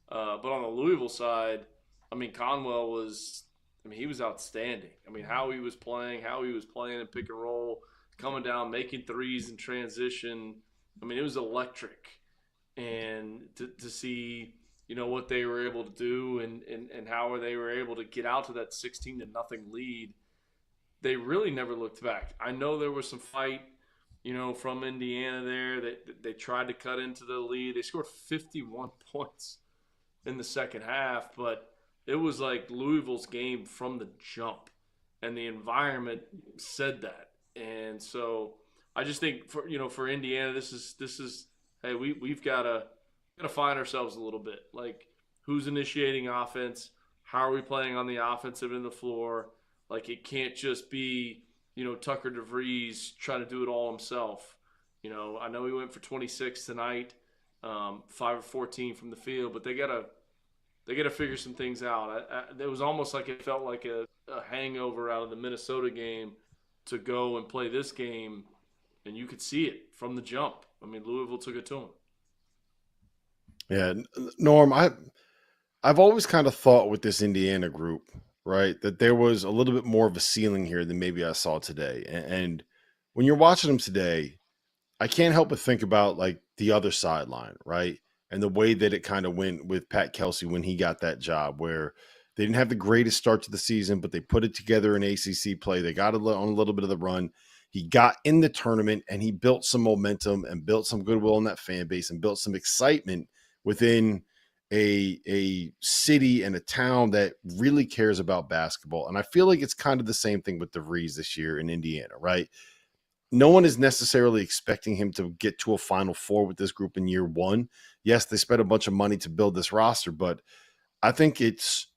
Speaker 2: But on the Louisville side, I mean, Conwell he was outstanding. I mean, how he was playing in pick and roll, coming down, making threes in transition. I mean, it was electric. And to see, what they were able to do and how they were able to get out to that 16-0 lead, they really never looked back. I know there was some fight, from Indiana there. They tried to cut into the lead. They scored 51 points in the second half, but it was like Louisville's game from the jump, and the environment said that. And so I just think for Indiana, this is hey, we've got to find ourselves a little bit. Like, who's initiating offense? How are we playing on the offensive end of the floor? Like, it can't just be Tucker DeVries try to do it all himself. I know he went for 26 tonight, 5 of 14 from the field, but they gotta figure some things out. It was almost like it felt like a hangover out of the Minnesota game to go and play this game, and you could see it from the jump. I mean, Louisville took it to him.
Speaker 1: Yeah, Norm, I've always kind of thought with this Indiana group, right, that there was a little bit more of a ceiling here than maybe I saw today. And when you're watching them today, I can't help but think about like the other sideline, right? And the way that it kind of went with Pat Kelsey when he got that job, where they didn't have the greatest start to the season, but they put it together in ACC play. They got on a little bit of the run. He got in the tournament and he built some momentum and built some goodwill in that fan base and built some excitement within a city and a town that really cares about basketball. And I feel like it's kind of the same thing with DeVries this year in Indiana, right? No one is necessarily expecting him to get to a Final Four with this group in year one. Yes, they spent a bunch of money to build this roster, but I think it's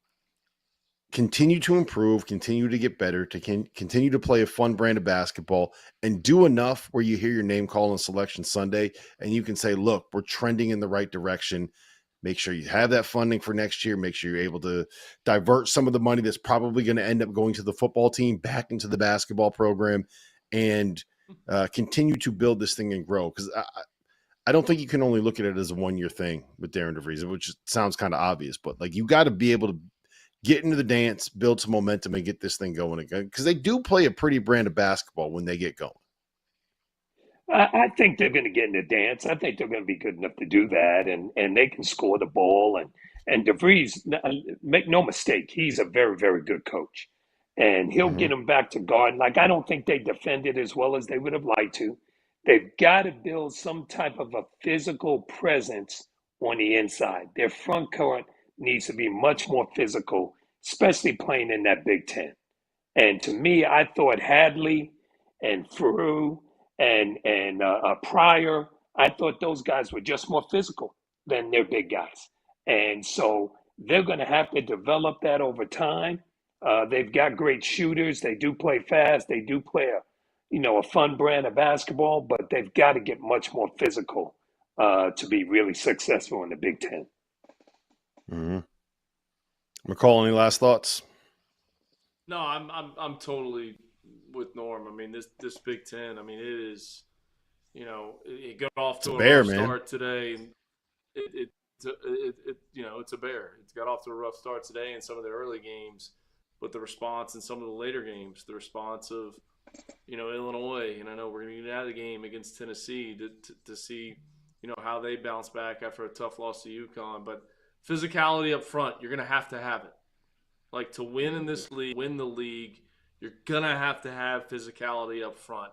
Speaker 1: continue to improve, continue to get better, to continue to play a fun brand of basketball and do enough where you hear your name called on Selection Sunday and you can say, look, we're trending in the right direction. Make sure you have that funding for next year. Make sure you're able to divert some of the money that's probably going to end up going to the football team back into the basketball program and continue to build this thing and grow. Because I don't think you can only look at it as a one-year thing with Darren DeVries, which sounds kind of obvious, but like you got to be able to get into the dance, build some momentum, and get this thing going again. Because they do play a pretty brand of basketball when they get going.
Speaker 3: I think they're going to get in the dance. I think they're going to be good enough to do that, and they can score the ball. And DeVries, make no mistake, he's a very, very good coach. And he'll get them back to guard. Like, I don't think they defended as well as they would have liked to. They've got to build some type of a physical presence on the inside. Their front court needs to be much more physical, especially playing in that Big Ten. And to me, I thought Hadley and Frew and Pryor, I thought those guys were just more physical than their big guys. And so they're going to have to develop that over time. They've got great shooters. They do play fast. They do play a fun brand of basketball, but they've got to get much more physical to be really successful in the Big Ten.
Speaker 1: McCall, any last thoughts?
Speaker 2: No, I'm totally with Norm. I mean, this Big Ten. I mean, it is. It got off to a rough start today. It's a bear. It's got off to a rough start today in some of the early games, but the response in some of the later games, the response of Illinois, and I know we're going to get out of the game against Tennessee to see how they bounce back after a tough loss to UConn, but physicality up front, you're going to have it. Like, to win in this league, win the league, you're going to have physicality up front.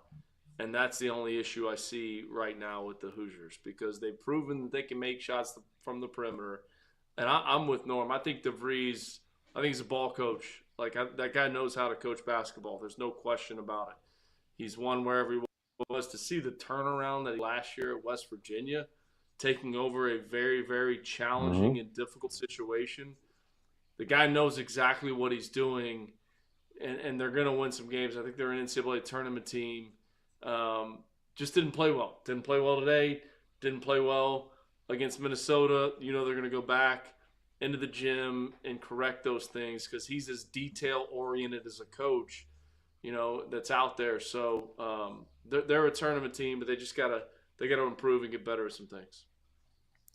Speaker 2: And that's the only issue I see right now with the Hoosiers, because they've proven that they can make shots from the perimeter. And I'm with Norm. I think DeVries, he's a ball coach. Like, that guy knows how to coach basketball. There's no question about it. He's won wherever he was. To see the turnaround that last year at West Virginia, taking over a very, very challenging and difficult situation. The guy knows exactly what he's doing, and they're going to win some games. I think they're an NCAA tournament team. Just didn't play well. Didn't play well today. Didn't play well against Minnesota. They're going to go back into the gym and correct those things, because he's as detail-oriented as a coach, that's out there. So they're a tournament team, but they got to improve and get better at some things.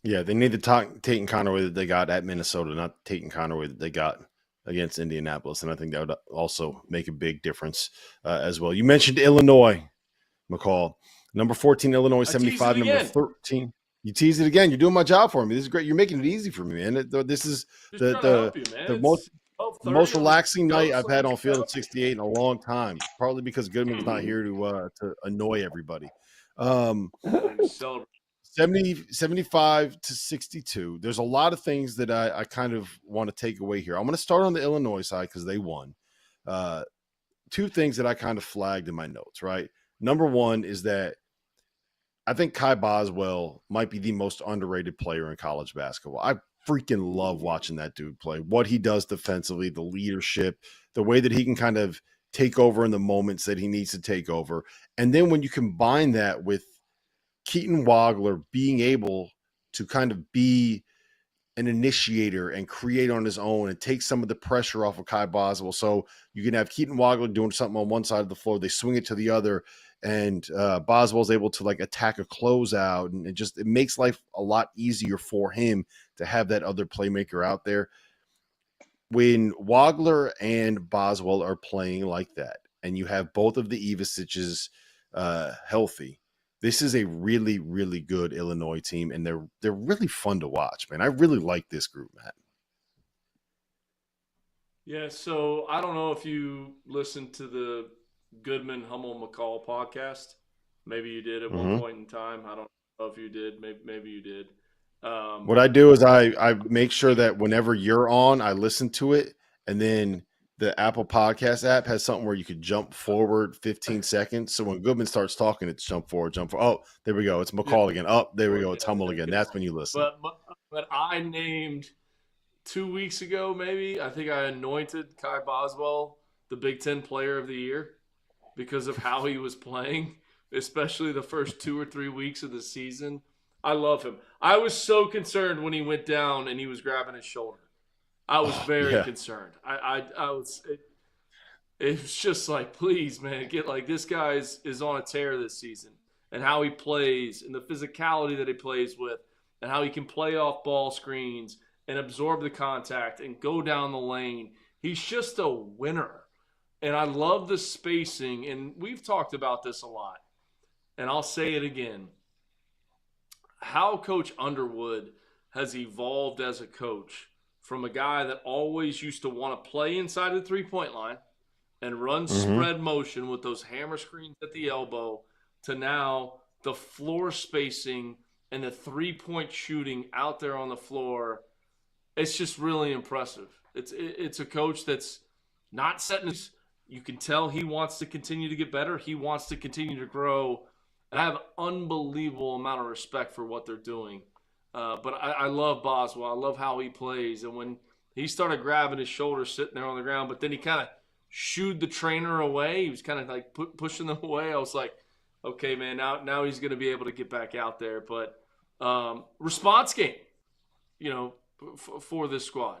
Speaker 1: Yeah, they need the Tatum Conaway that they got at Minnesota, not Tatum Conaway that they got against Indianapolis. And I think that would also make a big difference as well. You mentioned Illinois, McCall. Number 14, Illinois, 75. Number 13. You tease it again. You're doing my job for me. This is great. You're making it easy for me, man. This is the most relaxing night I've had on field at 68 in a long time, partly because Goodman's not here to annoy everybody. 75 to 62. There's a lot of things that I kind of want to take away here. I'm going to start on the Illinois side because they won. Two things that I kind of flagged in my notes, right? Number one is that I think Kai Boswell might be the most underrated player in college basketball. I freaking love watching that dude play. What he does defensively, the leadership, the way that he can kind of take over in the moments that he needs to take over. And then when you combine that with Keaton Wagler being able to kind of be an initiator and create on his own and take some of the pressure off of Kai Boswell. So you can have Keaton Wagler doing something on one side of the floor, they swing it to the other, and Boswell's able to like attack a closeout, and it makes life a lot easier for him to have that other playmaker out there. When Wagler and Boswell are playing like that, and you have both of the Ivasiches healthy, this is a really, really good Illinois team, and they're really fun to watch, man. I really like this group, Matt.
Speaker 2: Yeah, so I don't know if you listened to the Goodman, Hummel, McCall podcast. Maybe you did at one point in time. I don't know if you did. Maybe you did.
Speaker 1: What I do is I make sure that whenever you're on, I listen to it, and then the Apple Podcast app has something where you could jump forward 15 seconds. So when Goodman starts talking, it's jump forward. Oh, there we go. It's McCall again. Oh, there we go. It's Hummel again. That's when you listen.
Speaker 2: But I named 2 weeks ago, maybe, I think I anointed Kai Boswell the Big Ten Player of the Year because of how he was playing, especially the first 2 or 3 weeks of the season. I love him. I was so concerned when he went down and he was grabbing his shoulder. I was very concerned. I was. It was just like, please, man, get like this guy is on a tear this season, and how he plays, and the physicality that he plays with, and how he can play off ball screens and absorb the contact and go down the lane. He's just a winner, and I love the spacing. And we've talked about this a lot, and I'll say it again. How Coach Underwood has evolved as a coach. From a guy that always used to want to play inside the three-point line and run spread motion with those hammer screens at the elbow, to now the floor spacing and the three-point shooting out there on the floor. It's just really impressive. It's a coach that's not setting his – you can tell he wants to continue to get better. He wants to continue to grow. And I have an unbelievable amount of respect for what they're doing. But I love Boswell. I love how he plays. And when he started grabbing his shoulder sitting there on the ground, but then he kind of shooed the trainer away. He was kind of like pushing them away. I was like, okay, man, now he's going to be able to get back out there. But response game, for this squad.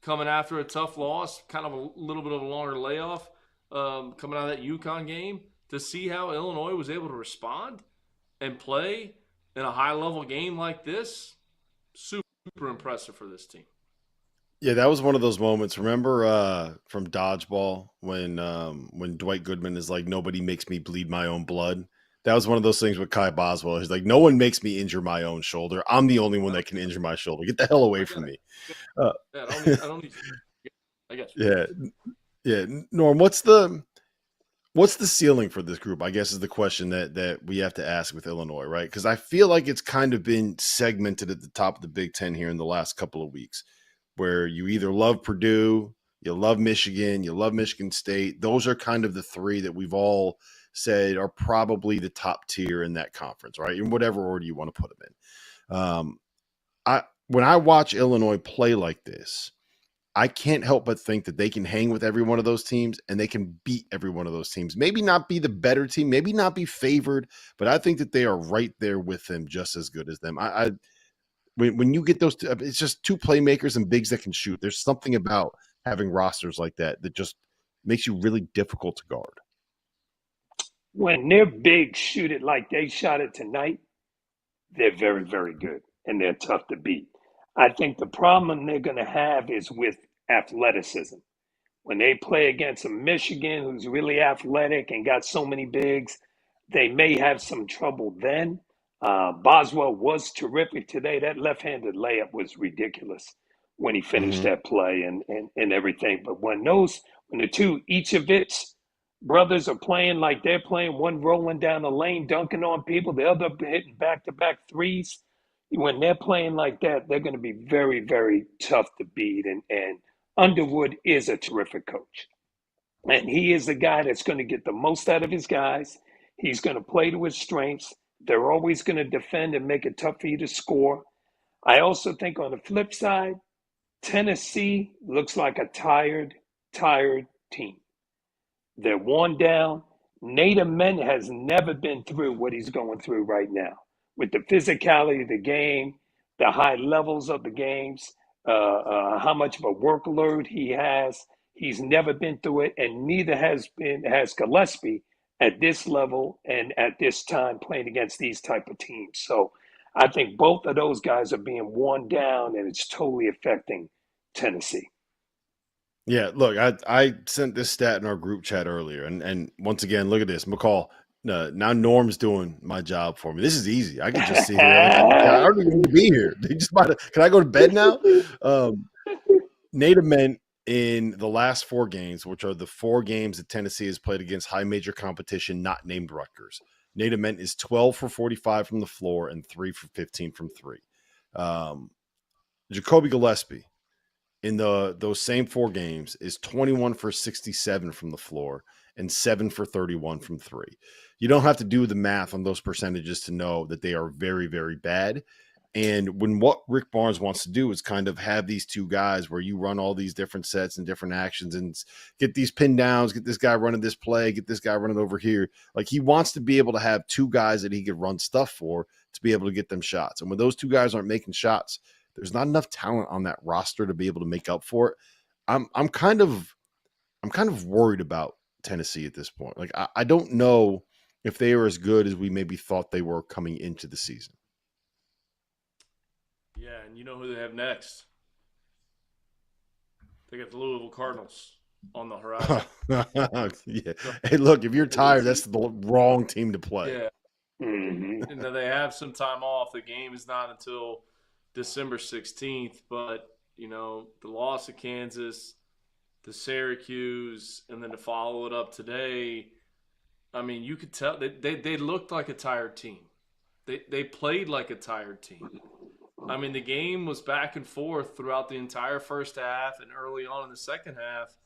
Speaker 2: Coming after a tough loss, kind of a little bit of a longer layoff, coming out of that UConn game, to see how Illinois was able to respond and play in a high-level game like this, super impressive for this team.
Speaker 1: Yeah, that was one of those moments. Remember from Dodgeball when Dwight Goodman is like, nobody makes me bleed my own blood? That was one of those things with Kai Boswell. He's like, no one makes me injure my own shoulder. I'm the only one that can injure my shoulder. Get the hell away from me.
Speaker 2: I don't need I got you.
Speaker 1: Yeah. Norm, what's the ceiling for this group, I guess, is the question that we have to ask with Illinois, right? Because I feel like it's kind of been segmented at the top of the Big Ten here in the last couple of weeks, where you either love Purdue, you love Michigan, you love Michigan State. Those are kind of the three that we've all said are probably the top tier in that conference, right? In whatever order you want to put them in. When I watch Illinois play like this, I can't help but think that they can hang with every one of those teams and they can beat every one of those teams. Maybe not be the better team, maybe not be favored, but I think that they are right there with them, just as good as them. When you get those, it's just two playmakers and bigs that can shoot. There's something about having rosters like that just makes you really difficult to guard.
Speaker 3: When their bigs shoot it like they shot it tonight, they're very, very good, and they're tough to beat. I think the problem they're going to have is with athleticism. When they play against a Michigan who's really athletic and got so many bigs, they may have some trouble then. Boswell was terrific today. That left-handed layup was ridiculous when he finished that play and everything. But when the two Icevich brothers are playing like they're playing, one rolling down the lane, dunking on people, the other hitting back-to-back threes, when they're playing like that, they're going to be very, very tough to beat. And Underwood is a terrific coach. And he is the guy that's going to get the most out of his guys. He's going to play to his strengths. They're always going to defend and make it tough for you to score. I also think on the flip side, Tennessee looks like a tired team. They're worn down. Naderman has never been through what he's going through right now with the physicality of the game, the high levels of the games, how much of a workload he has. He's never been through it, and neither has Gillespie at this level and at this time playing against these type of teams. So I think both of those guys are being worn down, and it's totally affecting Tennessee.
Speaker 1: Yeah, look, I sent this stat in our group chat earlier, and once again, look at this, McCall. Now Norm's doing my job for me. This is easy. I can just sit here. I don't even need to be here. They just can I go to bed now? Naderman in the last 4 games, which are the 4 games that Tennessee has played against high major competition, not named Rutgers. Naderman is 12 for 45 from the floor and 3 for 15 from 3. Jacoby Gillespie in those same 4 games is 21 for 67 from the floor and 7 for 31 from 3. You don't have to do the math on those percentages to know that they are very, very bad. And when what Rick Barnes wants to do is kind of have these 2 guys where you run all these different sets and different actions and get these pin downs, get this guy running this play, get this guy running over here. Like, he wants to be able to have 2 guys that he could run stuff for to be able to get them shots. And when those 2 guys aren't making shots, there's not enough talent on that roster to be able to make up for it. I'm kind of worried about Tennessee at this point. Like, I don't know if they are as good as we maybe thought they were coming into the season.
Speaker 2: Yeah, and you know who they have next? They got the Louisville Cardinals on the horizon.
Speaker 1: Yeah. Hey, look, if you're tired, that's the wrong team to play.
Speaker 2: Yeah.
Speaker 3: Mm-hmm.
Speaker 2: And they have some time off. The game is not until December 16th, but, you know, the loss of Kansas, the Syracuse, and then to follow it up today, I mean, you could tell they looked like a tired team. They played like a tired team. I mean, the game was back and forth throughout the entire first half and early on in the second half,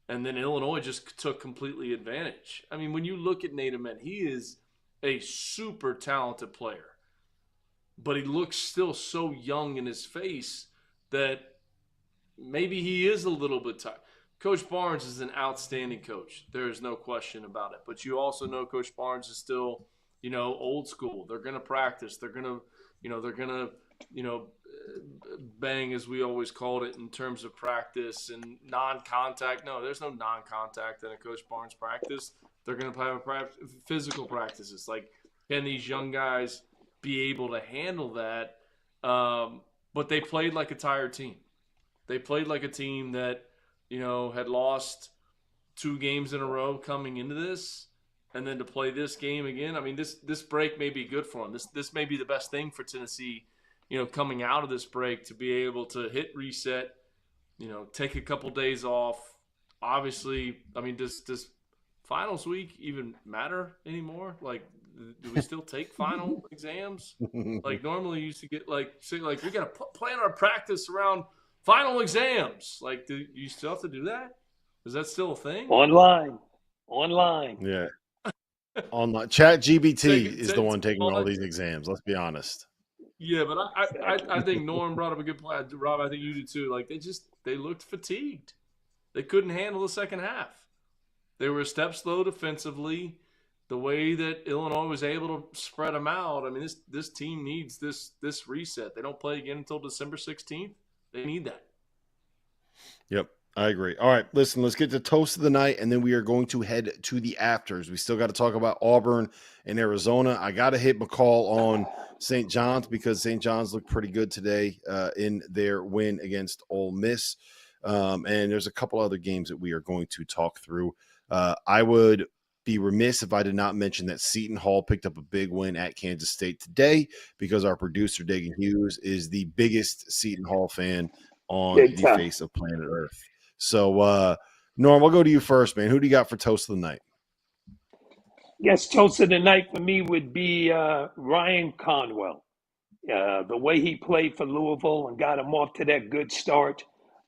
Speaker 2: and then Illinois just took completely advantage. I mean, when you look at Naderman, he is a super talented player, but he looks still so young in his face that maybe he is a little bit tired. Coach Barnes is an outstanding coach. There is no question about it. But you also know Coach Barnes is still, you know, old school. They're going to practice. They're going to, bang, as we always called it, in terms of practice and non-contact. No, there's no non-contact in a Coach Barnes practice. They're going to have physical practices. Like, can these young guys be able to handle that? But they played like a tired team. They played like a team that, you know, had lost 2 games in a row coming into this, and then to play this game again. I mean, this break may be good for them. This may be the best thing for Tennessee, you know, coming out of this break, to be able to hit reset, you know, take a couple days off. Obviously, I mean, does finals week even matter anymore? Like, do we still take final exams? Like, normally you used to get say we got to plan our practice around final exams. Like, do you still have to do that? Is that still a thing?
Speaker 3: Online.
Speaker 1: Yeah. Online. ChatGPT is the one taking all these exams. Let's be honest.
Speaker 2: Yeah, but I think Norm brought up a good point. Rob, I think you do too. Like, they looked fatigued. They couldn't handle the second half. They were a step slow defensively. The way that Illinois was able to spread them out, I mean, this team needs this reset. They don't play again until December 16th. They need that.
Speaker 1: Yep, I agree. All right, listen, let's get to toast of the night, and then we are going to head to the afters. We still got to talk about Auburn and Arizona. I got to hit McCall on St. John's because St. John's looked pretty good today in their win against Ole Miss. And there's a couple other games that we are going to talk through. I would be remiss if I did not mention that Seton Hall picked up a big win at Kansas State today, because our producer, Dagan Hughes, is the biggest Seton Hall fan on the face of planet Earth. So, Norm, I'll go to you first, man. Who do you got for toast of the night?
Speaker 3: Yes, toast of the night for me would be Ryan Conwell. The way he played for Louisville and got him off to that good start.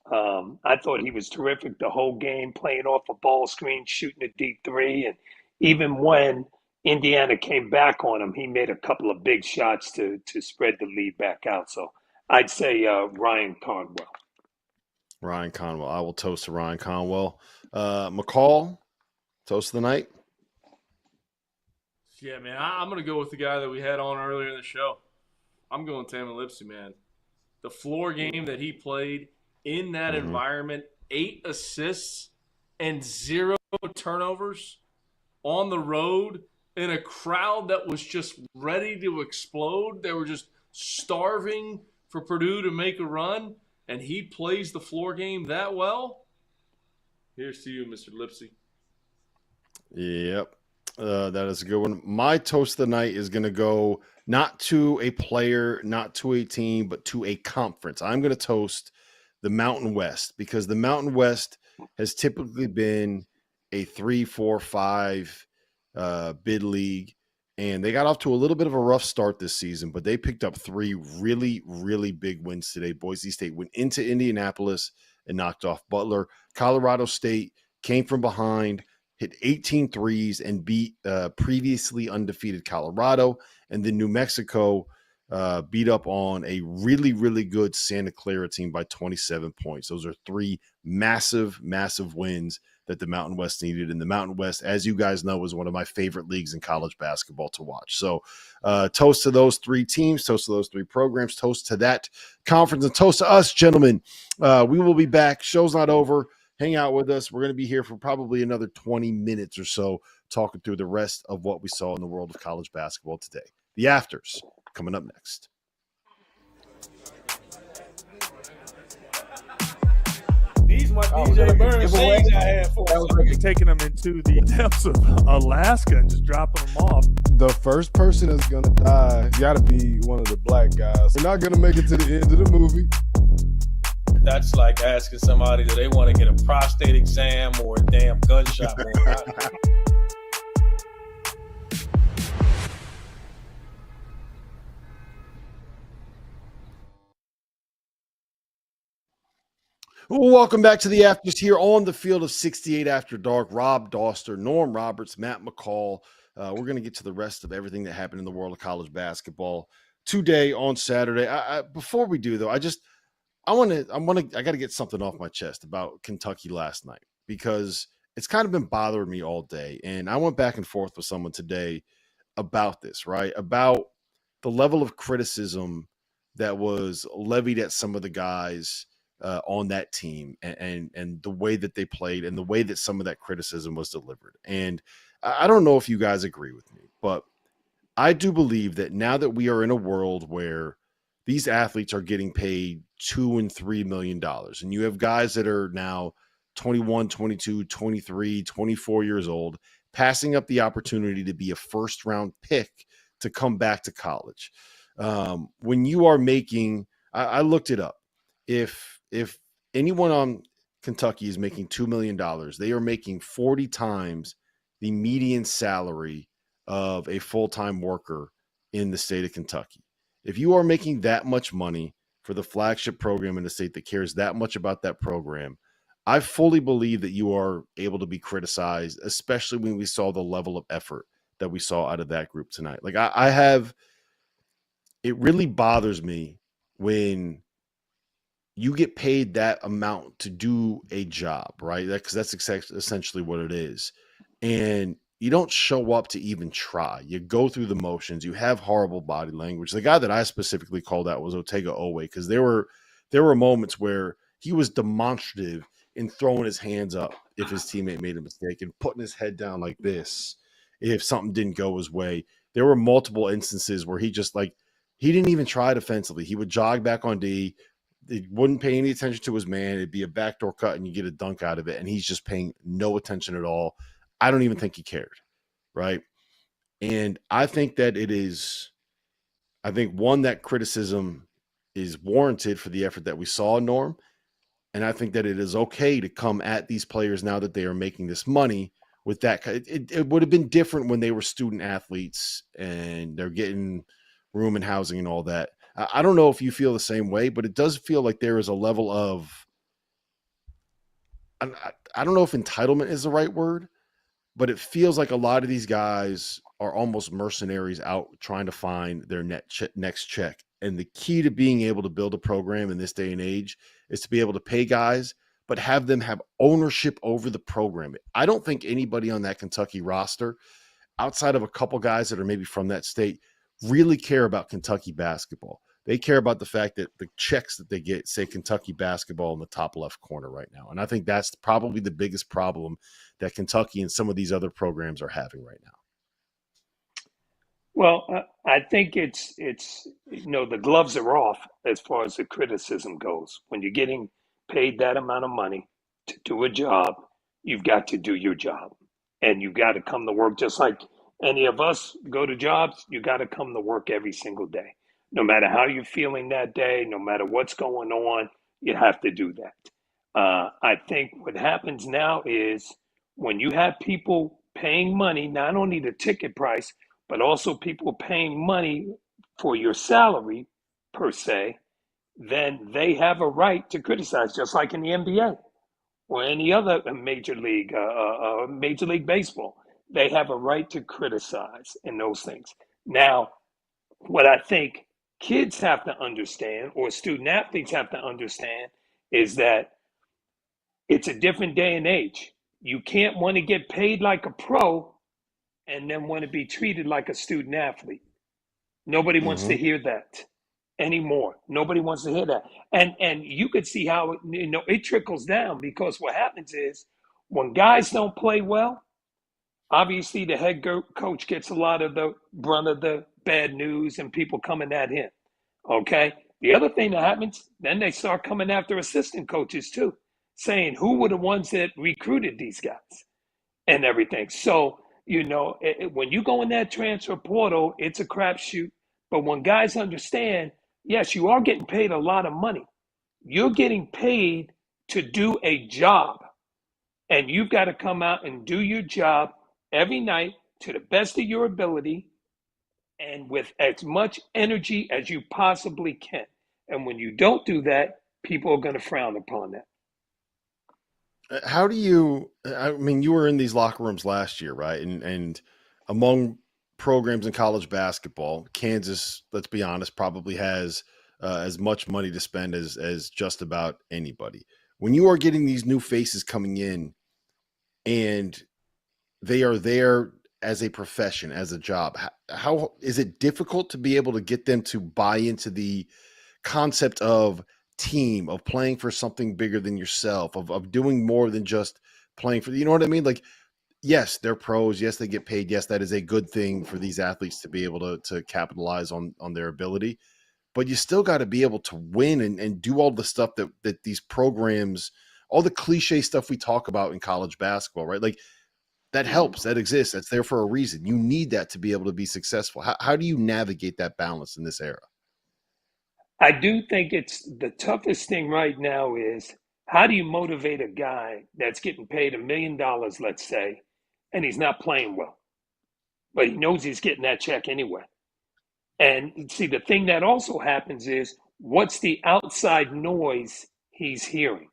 Speaker 3: I thought he was terrific the whole game, playing off a ball screen, shooting a deep 3. And even when Indiana came back on him, he made a couple of big shots to spread the lead back out. So I'd say Ryan Conwell.
Speaker 1: Ryan Conwell. I will toast to Ryan Conwell. McCall? Toast of the night?
Speaker 2: Yeah, man, I'm going to go with the guy that we had on earlier in the show. I'm going Tamin Lipsey, man. The floor game that he played in that environment, 8 assists and 0 turnovers on the road in a crowd that was just ready to explode. They were just starving for Purdue to make a run, and he plays the floor game that well. Here's to you, Mr. Lipsey.
Speaker 1: Yep. That is a good one. My toast of the night is going to go not to a player, not to a team, but to a conference. I'm going to toast the Mountain West because the Mountain West has typically been a 3, 4, 5 bid league, and they got off to a little bit of a rough start this season, but they picked up 3 really, really big wins today. Boise State went into Indianapolis and knocked off Butler. Colorado State came from behind, hit 18 threes, and beat previously undefeated Colorado. And then New Mexico beat up on a really, really good Santa Clara team by 27 points. Those are 3 massive, massive wins that the Mountain West needed. And the Mountain West, as you guys know, is one of my favorite leagues in college basketball to watch. So toast to those 3 teams, toast to those 3 programs, toast to that conference, and toast to us, gentlemen. We will be back. Show's not over. Hang out with us. We're going to be here for probably another 20 minutes or so talking through the rest of what we saw in the world of college basketball today. The Afters coming up next.
Speaker 6: These my DJ Burns shades I had for us.
Speaker 7: Like taking them into the depths of Alaska and just dropping them off.
Speaker 8: The first person that's going to die got to be one of the black guys. We're not going to make it to the end of the movie.
Speaker 6: That's like asking somebody, do they want to get a prostate exam or a damn gunshot wound?
Speaker 1: Welcome back to the Afters here on the field of 68 After Dark. Rob Dauster, Norm Roberts, Matt McCall. We're going to get to the rest of everything that happened in the world of college basketball today on Saturday. Before we do, though, I got to get something off my chest about Kentucky last night because it's kind of been bothering me all day. And I went back and forth with someone today about this, right? About the level of criticism that was levied at some of the guys on that team and the way that they played and the way that some of that criticism was delivered. And I don't know if you guys agree with me, but I do believe that now that we are in a world where these athletes are getting paid $2 and $3 million, and you have guys that are now 21, 22, 23, 24 years old, passing up the opportunity to be a first-round pick to come back to college. When you are making, I looked it up. If anyone on Kentucky is making $2 million, they are making 40 times the median salary of a full-time worker in the state of Kentucky. If you are making that much money for the flagship program in the state that cares that much about that program, I fully believe that you are able to be criticized, especially when we saw the level of effort that we saw out of that group tonight. Like it really bothers me when you get paid that amount to do a job, right? Because that's essentially what it is. And you don't show up to even try. You go through the motions. You have horrible body language. The guy that I specifically called out was Otega Owe, because there were moments where he was demonstrative in throwing his hands up if his teammate made a mistake and putting his head down like this if something didn't go his way. There were multiple instances where he didn't even try defensively. He would jog back on D. He wouldn't pay any attention to his man. It'd be a backdoor cut and you get a dunk out of it. And he's just paying no attention at all. I don't even think he cared. Right. And I think that one, that criticism is warranted for the effort that we saw, Norm. And I think that it is okay to come at these players now that they are making this money with that. It would have been different when they were student athletes and they're getting room and housing and all that. I don't know if you feel the same way, but it does feel like there is a level of, I don't know if entitlement is the right word, but it feels like a lot of these guys are almost mercenaries out trying to find their next check. And the key to being able to build a program in this day and age is to be able to pay guys, but have them have ownership over the program. I don't think anybody on that Kentucky roster, outside of a couple guys that are maybe from that state, really care about Kentucky basketball. They care about the fact that the checks that they get say Kentucky basketball in the top left corner right now. And I think that's probably the biggest problem that Kentucky and some of these other programs are having right now.
Speaker 3: Well, I think it's the gloves are off as far as the criticism goes. When you're getting paid that amount of money to do a job, you've got to do your job. And you've got to come to work just like any of us go to jobs. You got to come to work every single day. No matter how you're feeling that day, no matter what's going on, you have to do that. I think what happens now is when you have people paying money, not only the ticket price, but also people paying money for your salary per se, then they have a right to criticize, just like in the NBA or any other major league baseball. They have a right to criticize in those things. Now, what I think kids have to understand, or student athletes have to understand, is that it's a different day and age. You can't want to get paid like a pro and then want to be treated like a student athlete. Nobody wants to hear that anymore. Nobody wants to hear that. And you could see how it trickles down, because what happens is when guys don't play well, obviously the head coach gets a lot of the brunt of the bad news and people coming at him. Okay. The other thing that happens, then they start coming after assistant coaches too, saying who were the ones that recruited these guys and everything. So, when you go in that transfer portal, it's a crapshoot. But when guys understand, yes, you are getting paid a lot of money. You're getting paid to do a job. And you've got to come out and do your job every night to the best of your ability and with as much energy as you possibly can. And when you don't do that, people are going to frown upon that.
Speaker 1: How do you, you were in these locker rooms last year, right? And among programs in college basketball, Kansas, let's be honest, probably has as much money to spend as just about anybody. When you are getting these new faces coming in and they are there as a profession, as a job, how is it difficult to be able to get them to buy into the concept of team, of playing for something bigger than yourself, of doing more than just playing for, you know what I mean? Like, yes, they're pros. Yes, they get paid. Yes, that is a good thing for these athletes to be able to capitalize on their ability. But you still got to be able to win and do all the stuff that these programs, all the cliche stuff we talk about in college basketball, right? Like, that helps, that exists, that's there for a reason. You need that to be able to be successful. How do you navigate that balance in this era?
Speaker 3: I do think it's the toughest thing right now is how do you motivate a guy that's getting paid $1 million, let's say, and he's not playing well, but he knows he's getting that check anyway. And see, the thing that also happens is what's the outside noise he's hearing?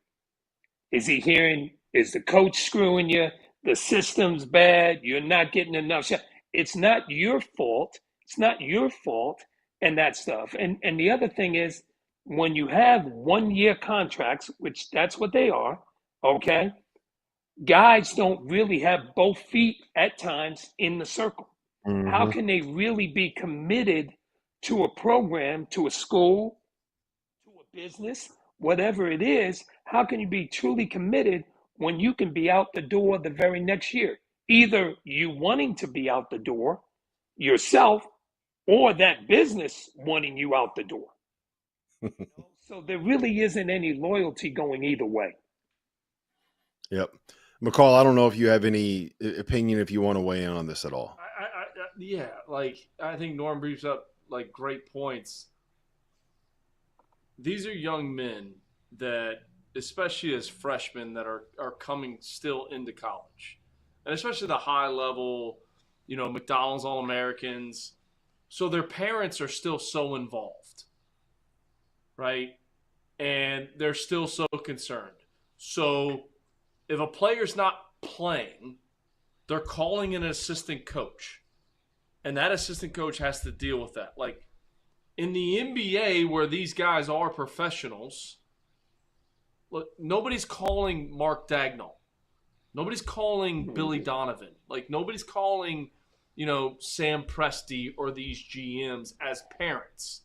Speaker 3: Is he hearing, is the coach screwing you? The system's bad. You're not getting enough shots. It's not your fault. It's not your fault and that stuff. And the other thing is when you have 1-year contracts, which that's what they are, okay, guys don't really have both feet at times in the circle. Mm-hmm. How can they really be committed to a program, to a school, to a business, whatever it is? How can you be truly committed when you can be out the door the very next year? Either you wanting to be out the door yourself or that business wanting you out the door. So there really isn't any loyalty going either way.
Speaker 1: Yep. McCall, I don't know if you have any opinion, if you want to weigh in on this at all.
Speaker 2: I think Norm brings up great points. These are young men that, especially as freshmen, that are coming still into college, and especially the high level, McDonald's All-Americans. So their parents are still so involved, right? And they're still so concerned. So if a player's not playing, they're calling an assistant coach, and that assistant coach has to deal with that. Like in the NBA, where these guys are professionals, look, nobody's calling Mark Dagnall. Nobody's calling Billy Donovan. Like, nobody's calling, Sam Presti or these GMs as parents.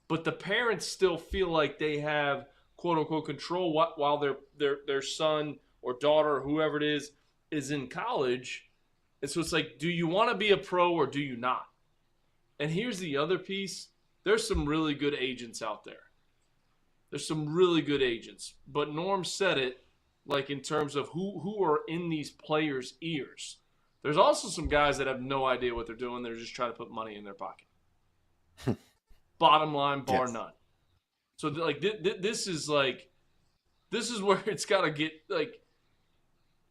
Speaker 2: But the parents still feel like they have, quote-unquote, control while their son or daughter or whoever it is in college. And so it's like, do you want to be a pro or do you not? And here's the other piece. There's some really good agents out there. There's some really good agents. But Norm said it, like, in terms of who are in these players' ears. There's also some guys that have no idea what they're doing. They're just trying to put money in their pocket. Bottom line, bar none. So, like, this is where it's got to get, like,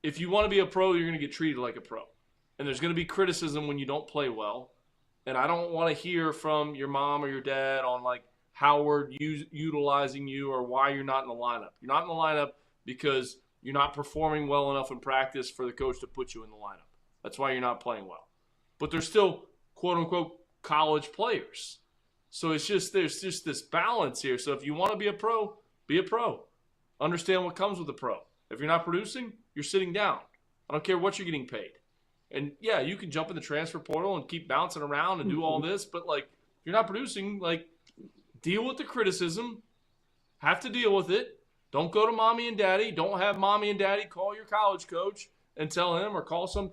Speaker 2: if you want to be a pro, you're going to get treated like a pro. And there's going to be criticism when you don't play well. And I don't want to hear from your mom or your dad on, like, how we're utilizing you or why you're not in the lineup. You're not in the lineup because you're not performing well enough in practice for the coach to put you in the lineup. That's why you're not playing well. But they're still, quote-unquote, college players. So there's just this balance here. So if you want to be a pro, be a pro. Understand what comes with a pro. If you're not producing, you're sitting down. I don't care what you're getting paid. And, yeah, you can jump in the transfer portal and keep bouncing around and do all this. But, like, if you're not producing, like, deal with the criticism. Have to deal with it. Don't go to mommy and daddy. Don't have mommy and daddy call your college coach and tell him, or call some,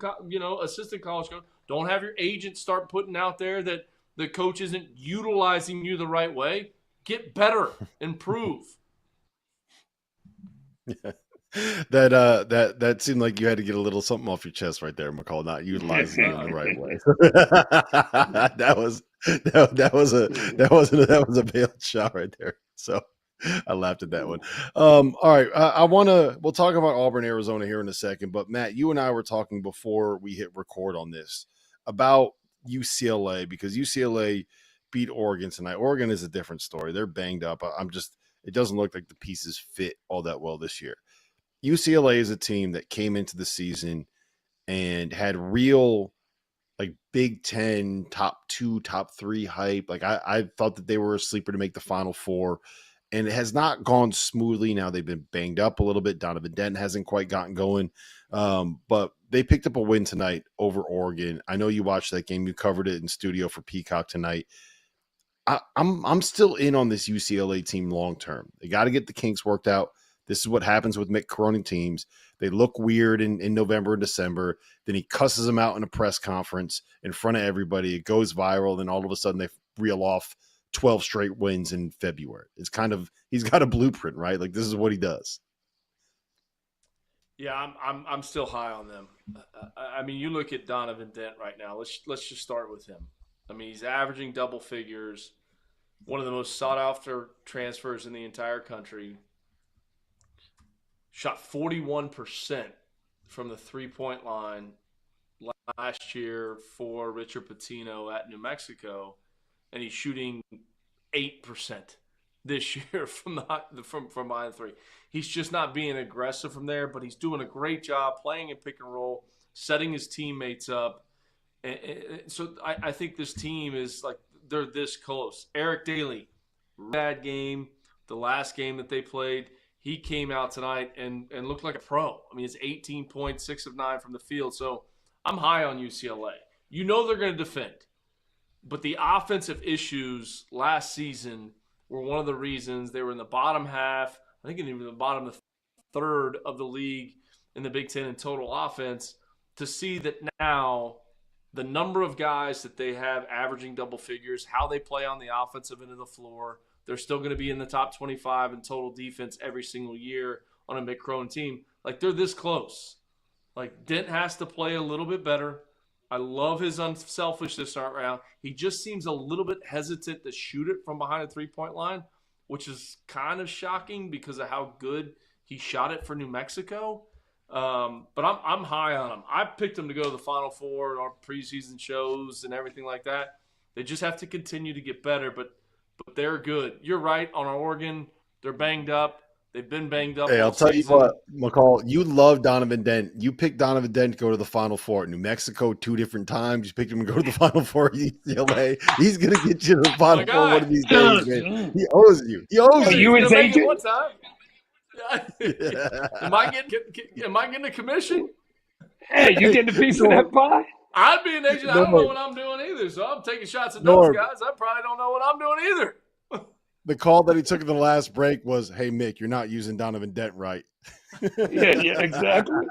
Speaker 2: assistant college coach. Don't have your agent start putting out there that the coach isn't utilizing you the right way. Get better. Improve.
Speaker 1: Yeah. That seemed like you had to get a little something off your chest right there, McCall, not utilizing it in the right way. that was a veiled shot right there. So I laughed at that one. All right. We'll talk about Auburn, Arizona here in a second, but Matt, you and I were talking before we hit record on this about UCLA, because UCLA beat Oregon tonight. Oregon is a different story. They're banged up. It doesn't look like the pieces fit all that well this year. UCLA is a team that came into the season and had real, like, Big Ten top 2, top 3 hype. Like, I thought that they were a sleeper to make the Final Four, and it has not gone smoothly. Now they've been banged up a little bit. Donovan Denton hasn't quite gotten going, but they picked up a win tonight over Oregon. I know you watched that game. You covered it in studio for Peacock tonight. I'm still in on this UCLA team long term. They got to get the kinks worked out. This is what happens with Mick Cronin teams. They look weird in November and December. Then he cusses them out in a press conference in front of everybody. It goes viral. Then all of a sudden they reel off 12 straight wins in February. It's kind of, he's got a blueprint, right? Like, this is what he does.
Speaker 2: Yeah, I'm still high on them. I mean, you look at Donovan Dent right now. Let's just start with him. I mean, he's averaging double figures, one of the most sought-after transfers in the entire country. Shot 41% from the three-point line last year for Richard Pitino at New Mexico, and he's shooting 8% this year from behind three. He's just not being aggressive from there, but he's doing a great job playing in pick and roll, setting his teammates up. And so I think this team is like, they're this close. Eric Daly, bad game. The last game that they played, he came out tonight and looked like a pro. I mean, it's 18 points, 6 of 9 from the field. So I'm high on UCLA. You know they're going to defend. But the offensive issues last season were one of the reasons they were in the bottom half, I think even the bottom third of the league in the Big Ten in total offense. To see that now the number of guys that they have averaging double figures, how they play on the offensive end of the floor, they're still going to be in the top 25 in total defense every single year on a Mick Cronin team. Like, they're this close. Like, Dent has to play a little bit better. I love his unselfishness right now. He just seems a little bit hesitant to shoot it from behind the three-point line, which is kind of shocking because of how good he shot it for New Mexico. But I'm high on him. I picked him to go to the Final Four in our preseason shows and everything like that. They just have to continue to get better, but they're good. You're right on Oregon. They're banged up. They've been banged up.
Speaker 1: Hey, I'll tell you what, McCall, you love Donovan Dent. You picked Donovan Dent to go to the Final Four at New Mexico 2 different times. You picked him to go to the Final Four at UCLA. He's going to get you to the Final Four one of these days, man. He owes you. He owes you.
Speaker 3: You his agent?
Speaker 2: Am I getting a commission?
Speaker 3: Hey, you getting a piece of that pie?
Speaker 2: I'd be an agent. I don't know what I'm doing either, so I'm taking shots at those guys. I probably don't know what I'm doing either.
Speaker 1: The call that he took in the last break was, "Hey Mick, you're not using Donovan Dent right."
Speaker 3: Yeah, exactly.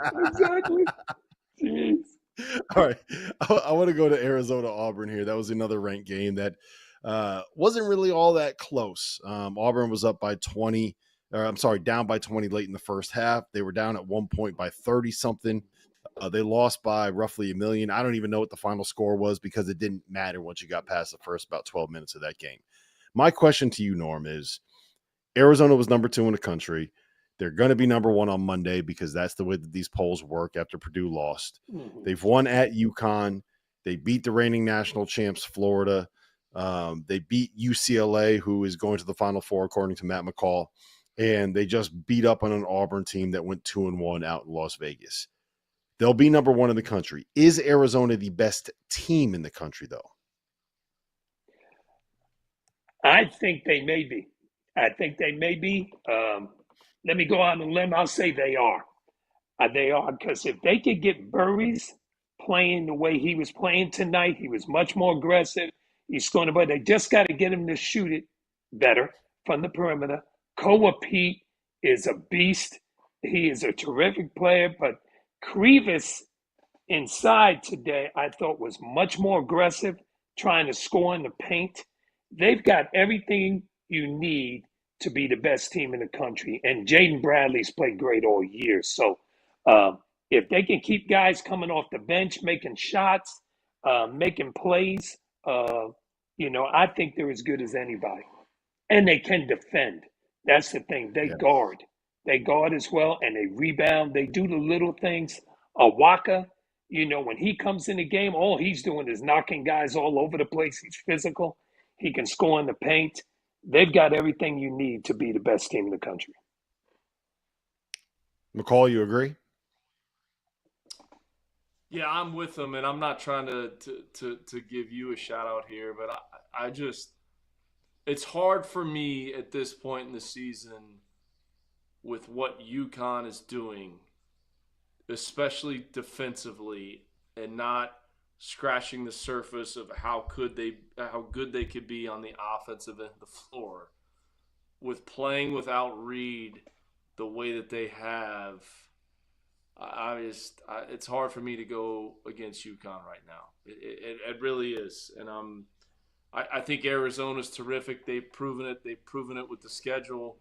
Speaker 3: Jeez.
Speaker 1: All right, I want to go to Arizona Auburn here. That was another ranked game that wasn't really all that close. Auburn was up by 20, down by 20 late in the first half. They were down at one point by 30 something. They lost by roughly $1 million. I don't even know what the final score was because it didn't matter once you got past the first about 12 minutes of that game. My question to you, Norm, is Arizona was number 2 in the country. They're going to be number 1 on Monday because that's the way that these polls work after Purdue lost.
Speaker 3: Mm-hmm.
Speaker 1: They've won at UConn. They beat the reigning national champs, Florida. They beat UCLA, who is going to the Final Four, according to Matt McCall. And they just beat up on an Auburn team that went 2-1 out in Las Vegas. They'll be number 1 in the country. Is Arizona the best team in the country, though?
Speaker 3: I think they may be. Let me go on a limb. I'll say they are. They are, because if they could get Burries playing the way he was playing tonight, he was much more aggressive. He's scoring the ball. They just got to get him to shoot it better from the perimeter. Koa Pete is a beast. He is a terrific player, but Krivas inside today, I thought, was much more aggressive, trying to score in the paint. They've got everything you need to be the best team in the country. And Jaden Bradley's played great all year. So if they can keep guys coming off the bench, making shots, making plays, I think they're as good as anybody. And they can defend. That's the thing. They guard. They guard as well, and they rebound. They do the little things. Waka, when he comes in the game, all he's doing is knocking guys all over the place. He's physical. He can score in the paint. They've got everything you need to be the best team in the country.
Speaker 1: McCall, you agree?
Speaker 2: Yeah, I'm with them, and I'm not trying to give you a shout out here, but I just – it's hard for me at this point in the season with what UConn is doing, especially defensively, and not scratching the surface of how good they could be on the offensive end of the floor. With playing without Reed the way that they have, it's hard for me to go against UConn right now. It really is, and I think Arizona's terrific. They've proven it. They've proven it with the schedule.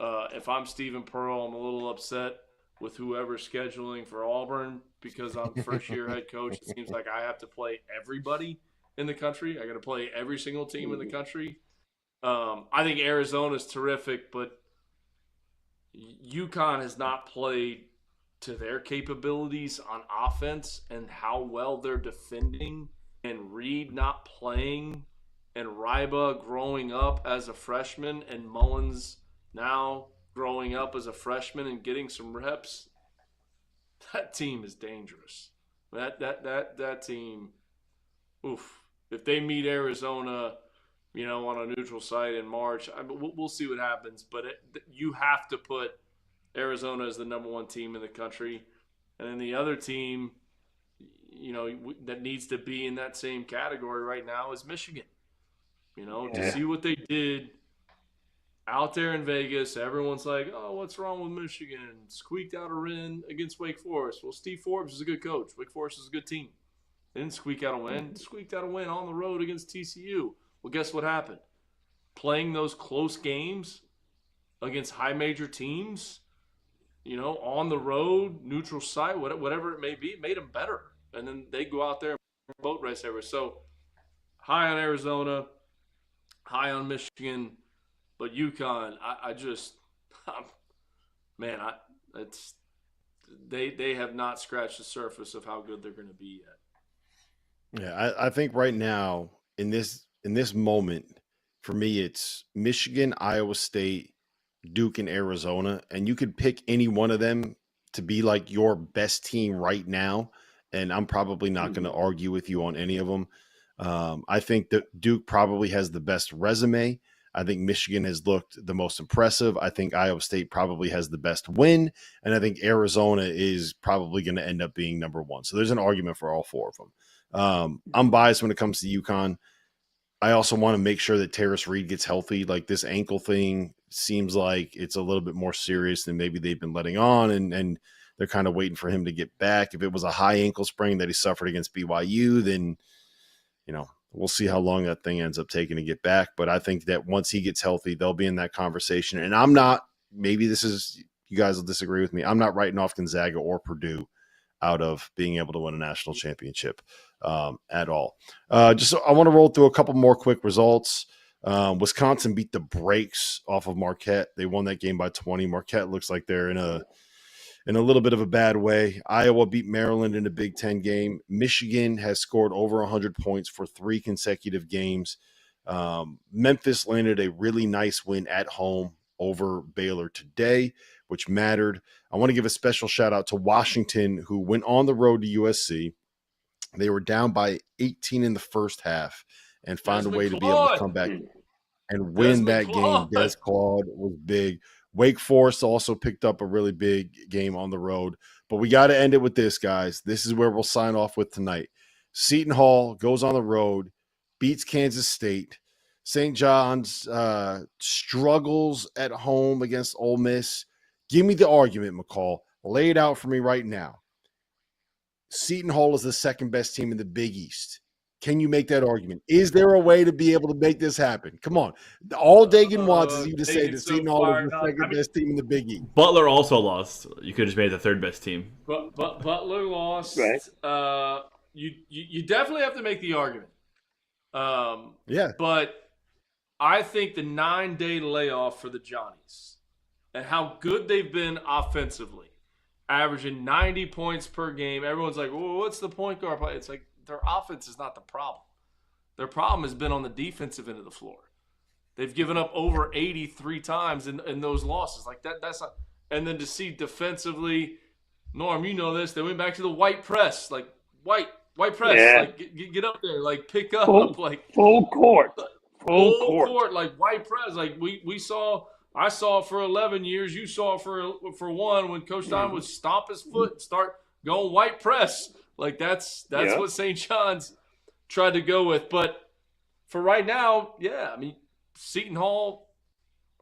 Speaker 2: If I'm Stephen Pearl, I'm a little upset with whoever's scheduling for Auburn because I'm first-year head coach. It seems like I have to play everybody in the country. I got to play every single team in the country. I think Arizona's terrific, but UConn has not played to their capabilities on offense and how well they're defending, and Reed not playing, and Ryba growing up as a freshman, and Mullins now growing up as a freshman and getting some reps. That team is dangerous. That team, oof. If they meet Arizona, on a neutral site in March, we'll see what happens. But you have to put Arizona as the number 1 team in the country. And then the other team, that needs to be in that same category right now is Michigan. To see what they did out there in Vegas, everyone's like, oh, what's wrong with Michigan? Squeaked out a win against Wake Forest. Well, Steve Forbes is a good coach. Wake Forest is a good team. They didn't squeak out a win. Squeaked out a win on the road against TCU. Well, guess what happened? Playing those close games against high major teams, on the road, neutral site, whatever it may be, it made them better. And then they go out there and boat race everywhere. So high on Arizona, high on Michigan. But UConn, they have not scratched the surface of how good they're going to be yet.
Speaker 1: Yeah, I think right now in this moment, for me, it's Michigan, Iowa State, Duke, and Arizona, and you could pick any one of them to be like your best team right now, and I'm probably not going to argue with you on any of them. I think that Duke probably has the best resume. I think Michigan has looked the most impressive. I think Iowa State probably has the best win. And I think Arizona is probably going to end up being number one. So there's an argument for all four of them. I'm biased when it comes to UConn. I also want to make sure that Terrace Reed gets healthy. Like, this ankle thing seems like it's a little bit more serious than maybe they've been letting on. And they're kind of waiting for him to get back. If it was a high ankle sprain that he suffered against BYU, then, we'll see how long that thing ends up taking to get back. But I think that once he gets healthy, they'll be in that conversation. And I'm not, maybe you guys will disagree with me, I'm not writing off Gonzaga or Purdue out of being able to win a national championship at all. I want to roll through a couple more quick results. Wisconsin beat the brakes off of Marquette. They won that game by 20. Marquette looks like they're in a little bit of a bad way. Iowa beat Maryland in a Big Ten game. Michigan has scored over 100 points for 3 consecutive games. Memphis landed a really nice win at home over Baylor today, which mattered. I want to give a special shout out to Washington, who went on the road to USC. They were down by 18 in the first half and found a way to be able to come back and win that game. Des Claude was big. Wake Forest also picked up a really big game on the road. But we got to end it with this, guys. This is where we'll sign off with tonight. Seton Hall goes on the road, beats Kansas State. St. John's struggles at home against Ole Miss. Give me the argument, McCall. Lay it out for me right now. Seton Hall is the second best team in the Big East. Can you make that argument? Is there a way to be able to make this happen? Come on. All Dagan wants is you to say that Seton Hall is the second best team in the Big East.
Speaker 9: Butler also lost. You could have just made it the third best team.
Speaker 2: But Butler lost.
Speaker 3: Right.
Speaker 2: You definitely have to make the argument.
Speaker 1: Yeah.
Speaker 2: But I think the 9-day layoff for the Johnnies and how good they've been offensively, averaging 90 points per game. Everyone's like, well, what's the point guard play? It's like, their offense is not the problem. Their problem has been on the defensive end of the floor. They've given up over 83 times in those losses. Like that's not. And then to see defensively, Norm, you know this. They went back to the white press, like white press.
Speaker 3: Yeah.
Speaker 2: Like get up there, like pick up, like
Speaker 3: full court,
Speaker 2: like white press. Like we saw. I saw it for 11 years. You saw it for one when Coach Don would stomp his foot and start going white press. Like that's what St. John's tried to go with. But for right now, yeah, I mean, Seton Hall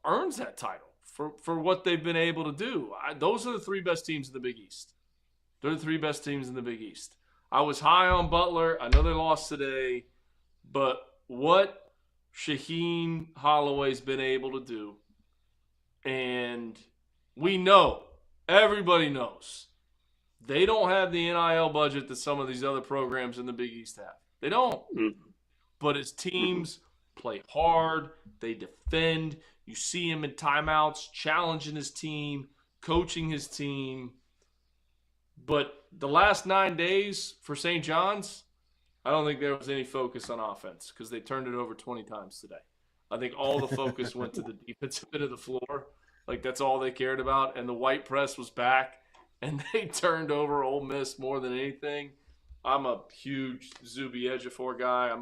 Speaker 2: earns that title for what they've been able to do. Those are the 3 best teams in the Big East. They're the 3 best teams in the Big East. I was high on Butler. I know they lost today. But what Shaheen Holloway's been able to do, and we know, everybody knows, they don't have the NIL budget that some of these other programs in the Big East have. They don't. But his teams play hard. They defend. You see him in timeouts, challenging his team, coaching his team. But the last 9 days for St. John's, I don't think there was any focus on offense because they turned it over 20 times today. I think all the focus went to the defensive end of the floor. Like, that's all they cared about. And the white press was back. And they turned over Ole Miss more than anything. I'm a huge Zuby Ejiofor guy.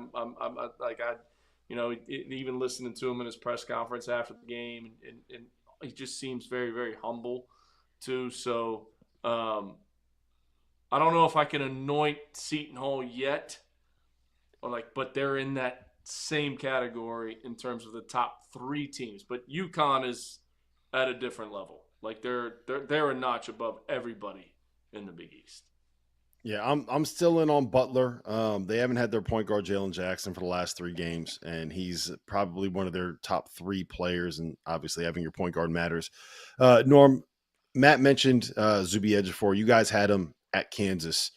Speaker 2: Even listening to him in his press conference after the game, and he just seems very, very humble too. So I don't know if I can anoint Seton Hall yet, but they're in that same category in terms of the top 3 teams. But UConn is at a different level. Like they're a notch above everybody in the Big East.
Speaker 1: Yeah, I'm still in on Butler. They haven't had their point guard Jalen Jackson for the last 3 games, and he's probably one of their top 3 players. And obviously, having your point guard matters. Norm, Matt mentioned Zuby Ejiofor. You guys had him at Kansas.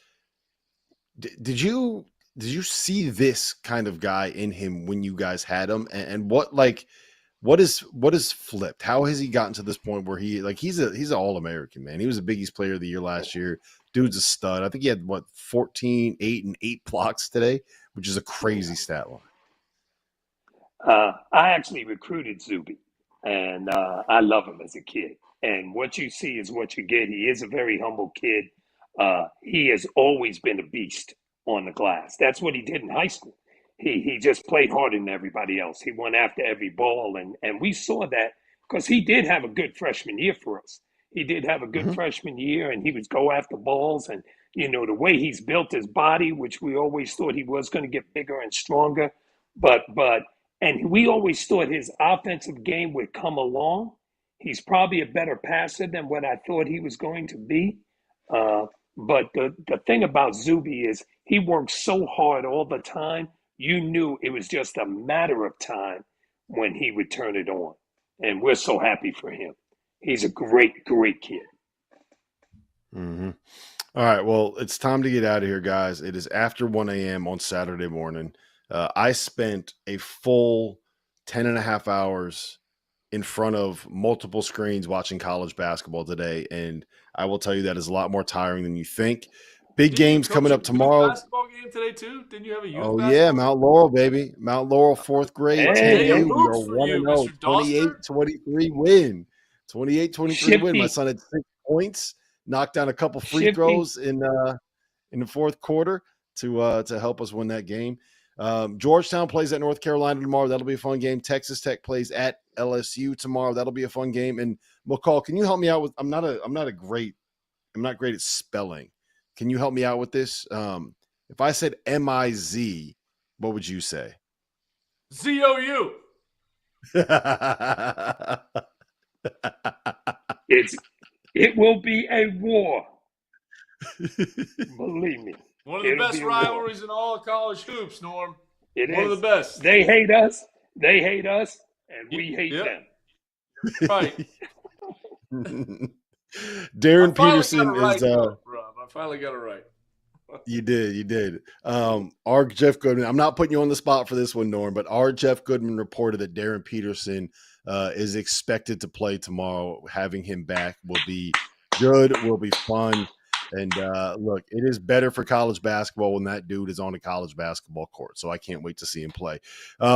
Speaker 1: Did you see this kind of guy in him when you guys had him? And what is flipped? How has he gotten to this point where he's an All-American, man? He was a Big East Player of the Year last year. Dude's a stud. I think he had 14, 8, and 8 blocks today, which is a crazy stat line.
Speaker 3: I actually recruited Zuby, and I love him as a kid. And what you see is what you get. He is a very humble kid. He has always been a beast on the glass. That's what he did in high school. He just played harder than everybody else. He went after every ball, and we saw that because he did have a good freshman year for us. He did have a good freshman year, and he would go after balls. And the way he's built his body, which we always thought he was going to get bigger and stronger, and we always thought his offensive game would come along. He's probably a better passer than what I thought he was going to be. But the thing about Zuby is he works so hard all the time. You knew it was just a matter of time when he would turn it on. And we're so happy for him. He's a great, great kid.
Speaker 1: Mm-hmm. All right. Well, it's time to get out of here, guys. It is after 1 a.m. on Saturday morning. I spent a full 10 and a half hours in front of multiple screens watching college basketball today. And I will tell you that is a lot more tiring than you think. Big games coming up tomorrow.
Speaker 2: Basketball game today too? Didn't you have a youth
Speaker 1: Oh
Speaker 2: basketball
Speaker 1: yeah, Mount Laurel, baby. Mount Laurel, 4th grade.
Speaker 3: Hey,
Speaker 1: we are 1-0, 28-23 win. 28-23 win. My son had 6 points, knocked down a couple free throws in the 4th quarter to help us win that game. Georgetown plays at North Carolina tomorrow. That'll be a fun game. Texas Tech plays at LSU tomorrow. That'll be a fun game. And McCall, can you help me out with? I'm not great at spelling. Can you help me out with this? If I said M-I-Z, what would you say?
Speaker 2: Z-O-U.
Speaker 3: It will be a war. Believe me.
Speaker 2: One of the best rivalries in all of college hoops, Norm.
Speaker 3: One
Speaker 2: of the best.
Speaker 3: They hate us, and we hate them.
Speaker 2: Right.
Speaker 1: Darren Peterson is
Speaker 2: Rob. I finally got it right.
Speaker 1: You did. Our Jeff Goodman, I'm not putting you on the spot for this one, Norm, but our Jeff Goodman reported that Darren Peterson is expected to play tomorrow. Having him back will be good, will be fun. And look, it is better for college basketball when that dude is on a college basketball court. So I can't wait to see him play.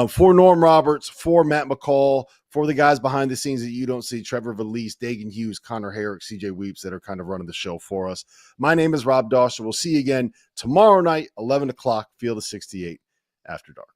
Speaker 1: For Norm Roberts, for Matt McCall, for the guys behind the scenes that you don't see, Trevor Valise, Dagan Hughes, Connor Herrick, CJ Weeps, that are kind of running the show for us. My name is Rob Dauster. We'll see you again tomorrow night, 11 o'clock, Field of 68 after dark.